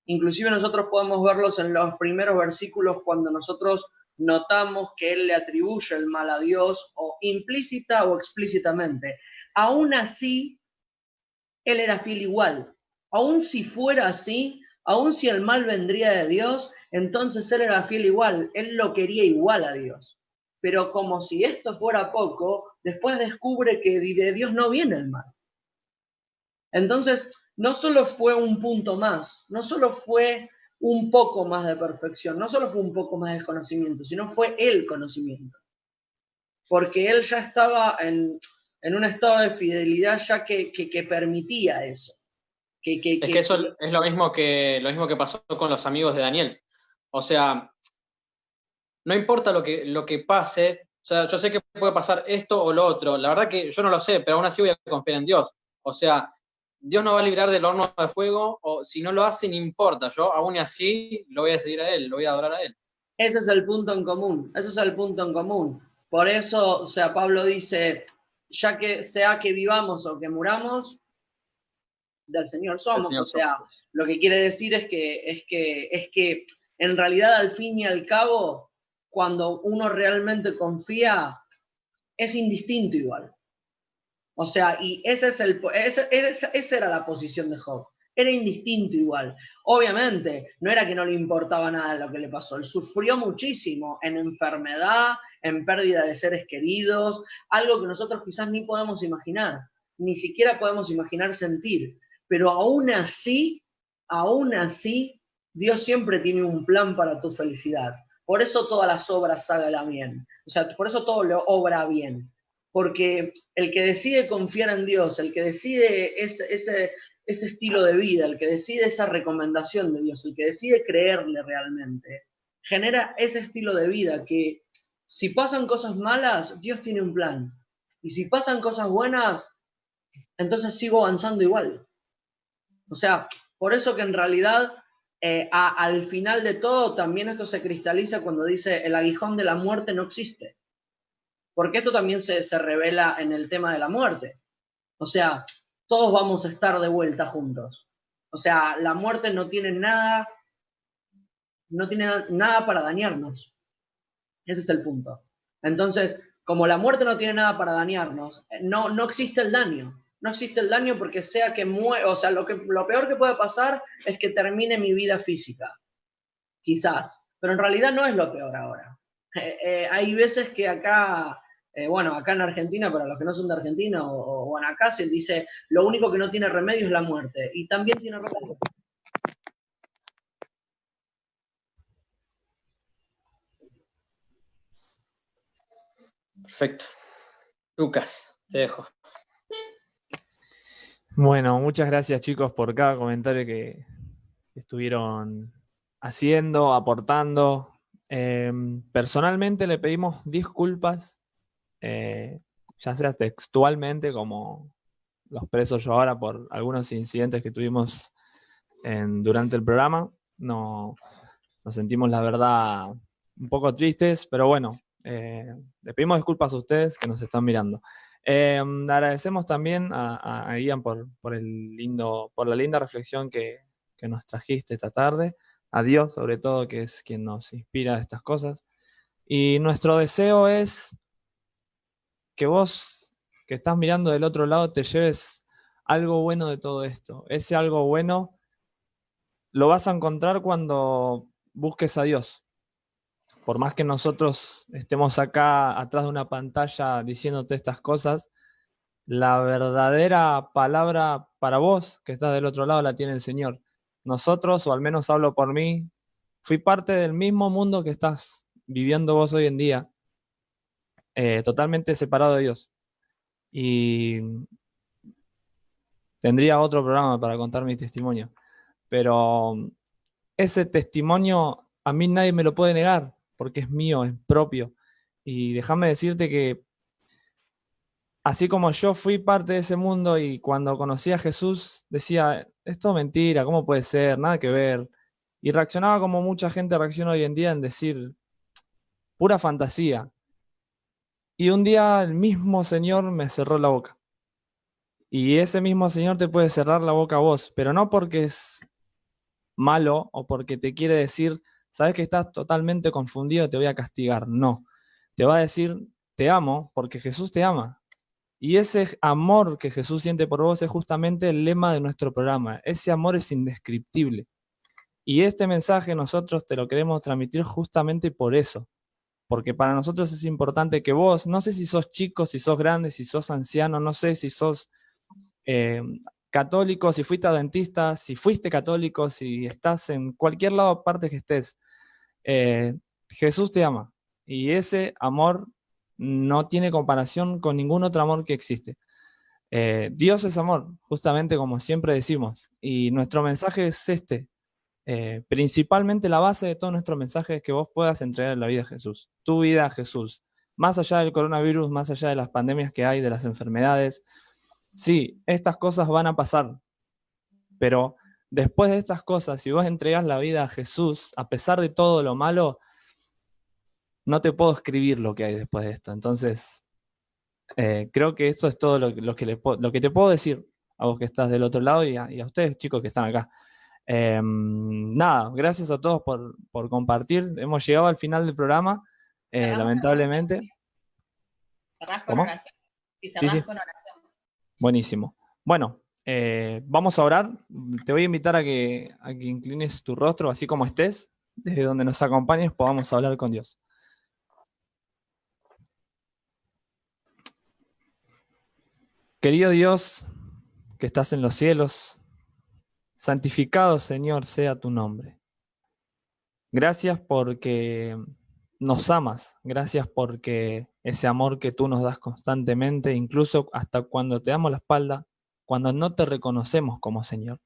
Speaker 6: Inclusive nosotros podemos verlos en los primeros versículos cuando nosotros notamos que él le atribuye el mal a Dios, o implícita o explícitamente. Aún así, él era fiel igual. Aún si fuera así, aún si el mal vendría de Dios, entonces él era fiel igual, él lo quería igual a Dios. Pero como si esto fuera poco, después descubre que de Dios no viene el mal. Entonces, no solo fue un punto más, no solo fue un poco más de perfección, no solo fue un poco más de conocimiento, sino fue el conocimiento. Porque él ya estaba en un estado de fidelidad ya que permitía eso.
Speaker 4: Es que eso es lo mismo que pasó con los amigos de Daniel. O sea, no importa lo que pase, o sea, yo sé que puede pasar esto o lo otro, la verdad que yo no lo sé, pero aún así voy a confiar en Dios. O sea, Dios nos va a librar del horno de fuego, o si no lo hace, no importa, yo aún así lo voy a seguir a Él, lo voy a adorar a Él.
Speaker 6: Ese es el punto en común, Por eso, o sea, Pablo dice, ya que sea que vivamos o que muramos, del Señor somos. O sea, lo que quiere decir es que en realidad, al fin y al cabo, cuando uno realmente confía, es indistinto igual. O sea, y esa era la posición de Job. Era indistinto igual. Obviamente, no era que no le importaba nada lo que le pasó. Él sufrió muchísimo en enfermedad, en pérdida de seres queridos, algo que nosotros quizás ni podemos imaginar, ni siquiera podemos imaginar sentir. Pero aún así, Dios siempre tiene un plan para tu felicidad. Por eso todas las obras hágala bien. O sea, por eso todo lo obra bien. Porque el que decide confiar en Dios, el que decide ese estilo de vida, el que decide esa recomendación de Dios, el que decide creerle realmente, genera ese estilo de vida que si pasan cosas malas, Dios tiene un plan. Y si pasan cosas buenas, entonces sigo avanzando igual. O sea, por eso que en realidad al final de todo también esto se cristaliza cuando dice el aguijón de la muerte no existe. Porque esto también se revela en el tema de la muerte. O sea, todos vamos a estar de vuelta juntos. O sea, la muerte no tiene nada para dañarnos. Ese es el punto. Entonces, como la muerte no tiene nada para dañarnos, no existe el daño. No existe el daño porque sea que muera, o sea, lo peor que puede pasar es que termine mi vida física. Quizás. Pero en realidad no es lo peor ahora. Hay veces que acá en Argentina, para los que no son de Argentina o en acá, se dice, lo único que no tiene remedio es la muerte. Y también tiene remedio.
Speaker 4: Perfecto. Lucas, te dejo.
Speaker 3: Bueno, muchas gracias chicos por cada comentario que estuvieron haciendo, aportando. Personalmente le pedimos disculpas, ya sea textualmente como los expreso yo ahora por algunos incidentes que tuvimos durante el programa. Nos sentimos la verdad un poco tristes, pero bueno, le pedimos disculpas a ustedes que nos están mirando. Agradecemos también a Ian por la linda reflexión que nos trajiste esta tarde, a Dios sobre todo, que es quien nos inspira a estas cosas. Y nuestro deseo es que vos, que estás mirando del otro lado, te lleves algo bueno de todo esto. Ese algo bueno lo vas a encontrar cuando busques a Dios. Por más que nosotros estemos acá atrás de una pantalla diciéndote estas cosas, la verdadera palabra para vos, que estás del otro lado, la tiene el Señor. Nosotros, o al menos hablo por mí, fui parte del mismo mundo que estás viviendo vos hoy en día, totalmente separado de Dios. Y tendría otro programa para contar mi testimonio, pero ese testimonio a mí nadie me lo puede negar, porque es mío, es propio. Y déjame decirte que así como yo fui parte de ese mundo y cuando conocí a Jesús decía, esto es mentira, ¿cómo puede ser? Nada que ver. Y reaccionaba como mucha gente reacciona hoy en día en decir, pura fantasía. Y un día el mismo Señor me cerró la boca. Y ese mismo Señor te puede cerrar la boca a vos, pero no porque es malo o porque te quiere decir, sabes que estás totalmente confundido, te voy a castigar. No, te va a decir, te amo porque Jesús te ama. Y ese amor que Jesús siente por vos es justamente el lema de nuestro programa. Ese amor es indescriptible. Y este mensaje nosotros te lo queremos transmitir justamente por eso. Porque para nosotros es importante que vos, no sé si sos chico, si sos grande, si sos anciano, no sé si sos católico, si fuiste adventista, si fuiste católico, si estás en cualquier lado aparte que estés, Jesús te ama. Y ese amor no tiene comparación con ningún otro amor que existe. Dios es amor, justamente como siempre decimos. Y nuestro mensaje es este. Principalmente la base de todo nuestro mensaje es que vos puedas entregar la vida a Jesús, tu vida a Jesús, más allá del coronavirus, más allá de las pandemias que hay, de las enfermedades. Sí, estas cosas van a pasar, pero después de estas cosas, si vos entregas la vida a Jesús, a pesar de todo lo malo, no te puedo escribir lo que hay después de esto. Entonces, creo que eso es todo lo que te puedo decir a vos que estás del otro lado y a ustedes, chicos, que están acá. Nada, gracias a todos por compartir. Hemos llegado al final del programa, lamentablemente.
Speaker 7: Cerrás con
Speaker 3: ¿Cómo?
Speaker 7: oración. Si cerrás
Speaker 3: Sí.
Speaker 7: con oración.
Speaker 3: Buenísimo. Bueno, vamos a orar. Te voy a invitar a que inclines tu rostro, así como estés, desde donde nos acompañes, podamos hablar con Dios. Querido Dios, que estás en los cielos, santificado, Señor, sea tu nombre. Gracias porque nos amas, gracias porque ese amor que tú nos das constantemente, incluso hasta cuando te damos la espalda, cuando no te reconocemos como Señor.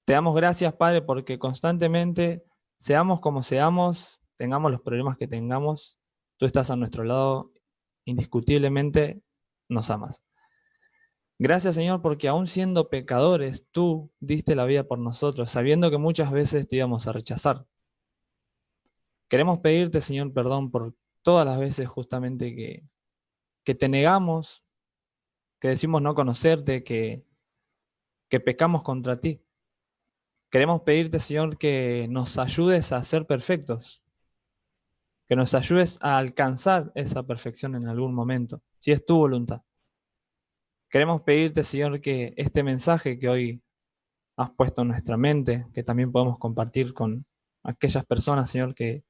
Speaker 3: Te damos gracias, Padre, porque constantemente, seamos como seamos, tengamos los problemas que tengamos, tú estás a nuestro lado, indiscutiblemente nos amas. Gracias, Señor, porque aún siendo pecadores, tú diste la vida por nosotros, sabiendo que muchas veces te íbamos a rechazar. Queremos pedirte, Señor, perdón por todas las veces justamente que te negamos, que decimos no conocerte, que pecamos contra ti. Queremos pedirte, Señor, que nos ayudes a ser perfectos, que nos ayudes a alcanzar esa perfección en algún momento, si es tu voluntad. Queremos pedirte, Señor, que este mensaje que hoy has puesto en nuestra mente, que también podemos compartir con aquellas personas, Señor, que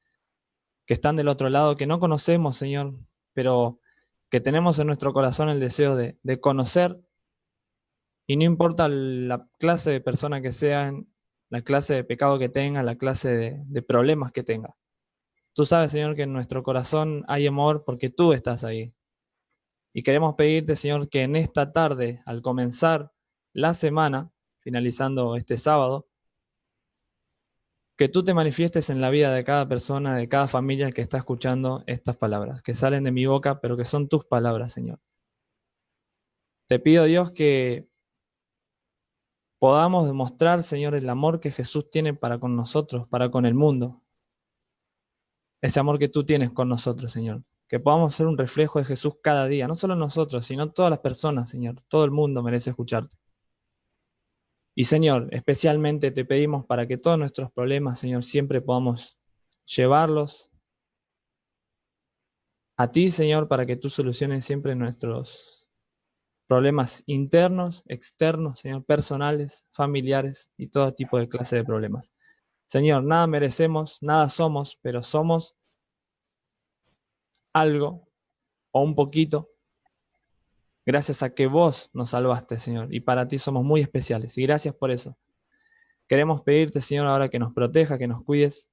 Speaker 3: están del otro lado, que no conocemos, Señor, pero que tenemos en nuestro corazón el deseo de conocer, y no importa la clase de persona que sean, la clase de pecado que tengan, la clase de problemas que tengan. Tú sabes, Señor, que en nuestro corazón hay amor porque tú estás ahí. Y queremos pedirte, Señor, que en esta tarde, al comenzar la semana, finalizando este sábado, que tú te manifiestes en la vida de cada persona, de cada familia que está escuchando estas palabras, que salen de mi boca, pero que son tus palabras, Señor. Te pido, Dios, que podamos demostrar, Señor, el amor que Jesús tiene para con nosotros, para con el mundo. Ese amor que tú tienes con nosotros, Señor. Que podamos ser un reflejo de Jesús cada día, no solo nosotros, sino todas las personas, Señor. Todo el mundo merece escucharte. Y, Señor, especialmente te pedimos para que todos nuestros problemas, Señor, siempre podamos llevarlos a ti, Señor, para que tú soluciones siempre nuestros problemas internos, externos, Señor, personales, familiares y todo tipo de clase de problemas. Señor, nada merecemos, nada somos, pero somos algo o un poquito gracias a que vos nos salvaste, Señor, y para ti somos muy especiales, y gracias por eso. Queremos pedirte, Señor, ahora que nos proteja, que nos cuides,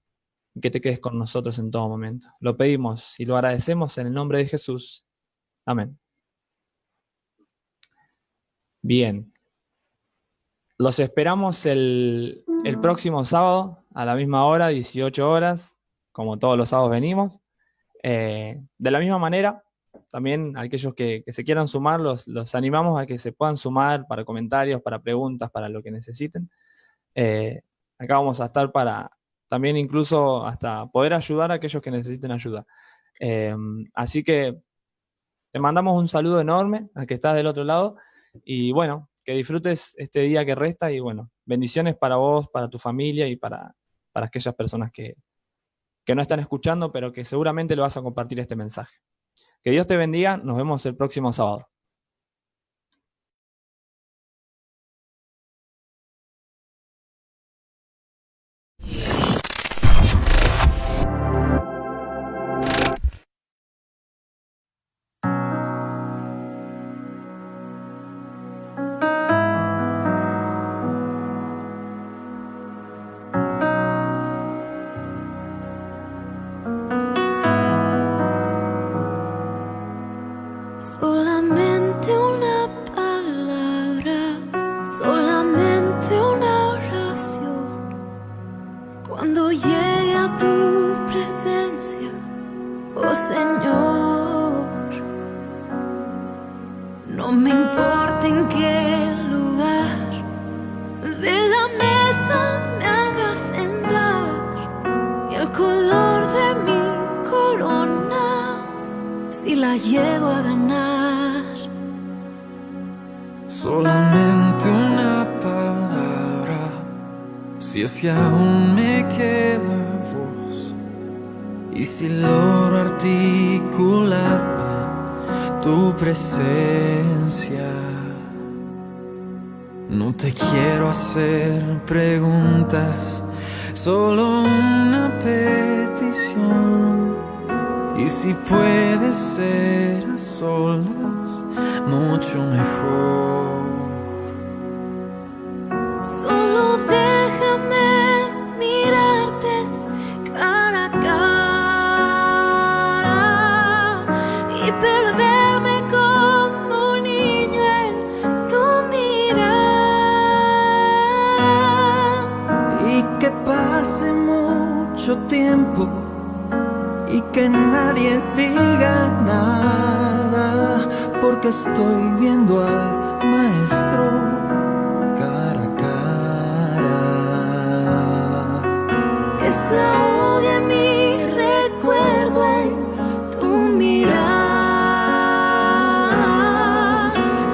Speaker 3: y que te quedes con nosotros en todo momento. Lo pedimos y lo agradecemos en el nombre de Jesús. Amén. Bien. Los esperamos el próximo sábado, a la misma hora, 18 horas, como todos los sábados venimos. De la misma manera, también aquellos que se quieran sumar, los animamos a que se puedan sumar para comentarios, para preguntas, para lo que necesiten. Acá vamos a estar para también incluso hasta poder ayudar a aquellos que necesiten ayuda. Así que te mandamos un saludo enorme al que estás del otro lado y bueno, que disfrutes este día que resta y bueno, bendiciones para vos, para tu familia y para aquellas personas que no están escuchando, pero que seguramente le vas a compartir este mensaje. Que Dios te bendiga, nos vemos el próximo sábado.
Speaker 1: Solamente una palabra, solamente una oración. Cuando llegue a tu presencia, oh Señor, no me importa en qué lugar de la mesa me hagas sentar y el color de mi corona, si la llego a ganar.
Speaker 11: Solamente una palabra, si es que aún me queda voz, y si logro articular tu presencia. No te quiero hacer preguntas, solo una petición. Y si puede ser a solas, mucho mejor.
Speaker 1: Solo déjame mirarte cara a cara y perderme como un niño en tu mirada.
Speaker 11: Y que pase mucho tiempo y que nadie diga nada, porque estoy viendo al maestro cara a cara.
Speaker 1: Que se ahogue mi recuerdo en tu mirada.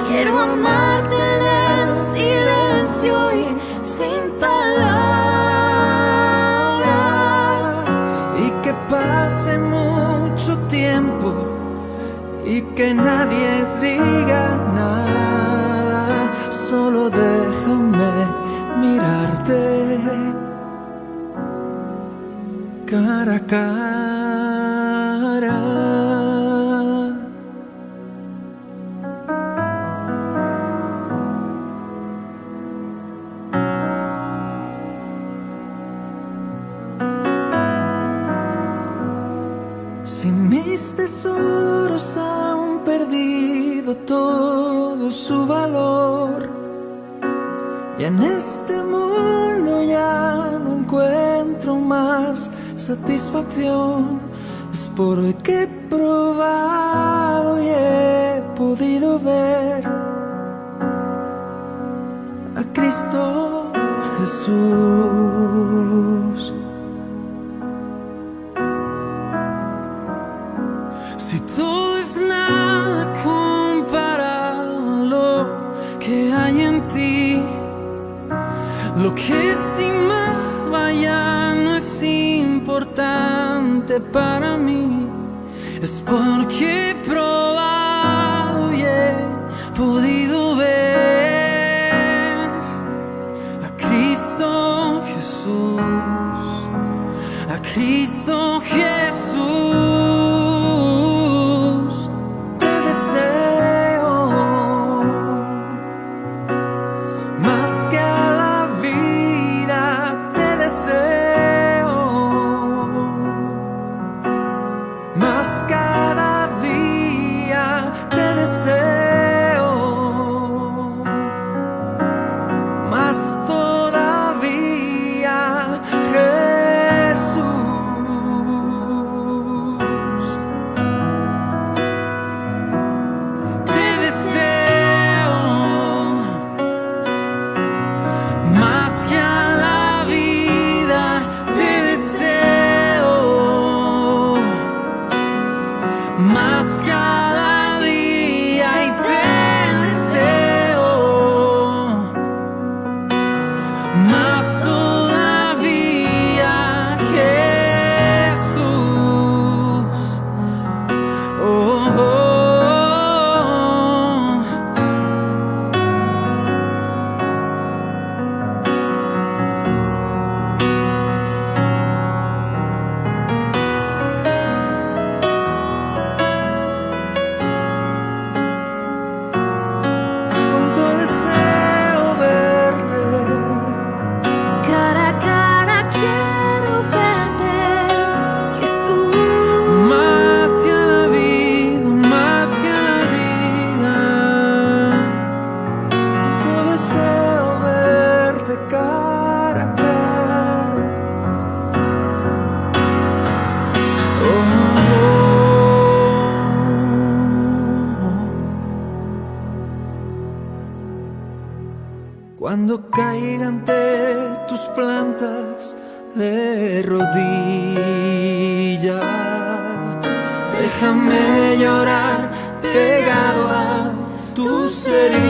Speaker 1: Quiero amarte en el silencio y sin palabras.
Speaker 11: Y que pase mucho tiempo y que nadie diga nada, solo déjame mirarte cara a cara. tesoros han perdido todo su valor. Y en este mundo ya no encuentro más satisfacción. Es porque he probado y he podido ver a Cristo Jesús. Si todo es nada comparado a lo que hay en ti, lo que estimaba ya no es importante para mí. Es porque he probado y he podido ver a Cristo Jesús, a Cristo Jesús. Te deseo más que a la vida, te deseo más cada día, te deseo más todavía, Jesús. Te deseo más que a la vida, te deseo más cada día y te deseo más todavía, Jesús. Oh, oh, oh. Cuánto deseo verte,
Speaker 1: Cara a cara quiero verte, Jesús.
Speaker 11: más que a la vida, más que a la vida. Cuánto deseo verte cara a cara. Oh, oh, oh. Cuando caiga ante tus plantas de rodillas, déjame llorar pegado a tus heridas,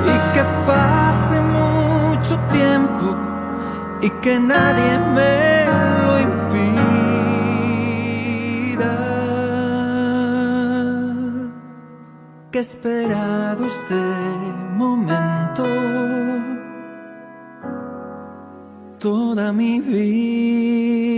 Speaker 11: y que pase mucho tiempo y que nadie me lo impida. Que he esperado este momento toda mi vida.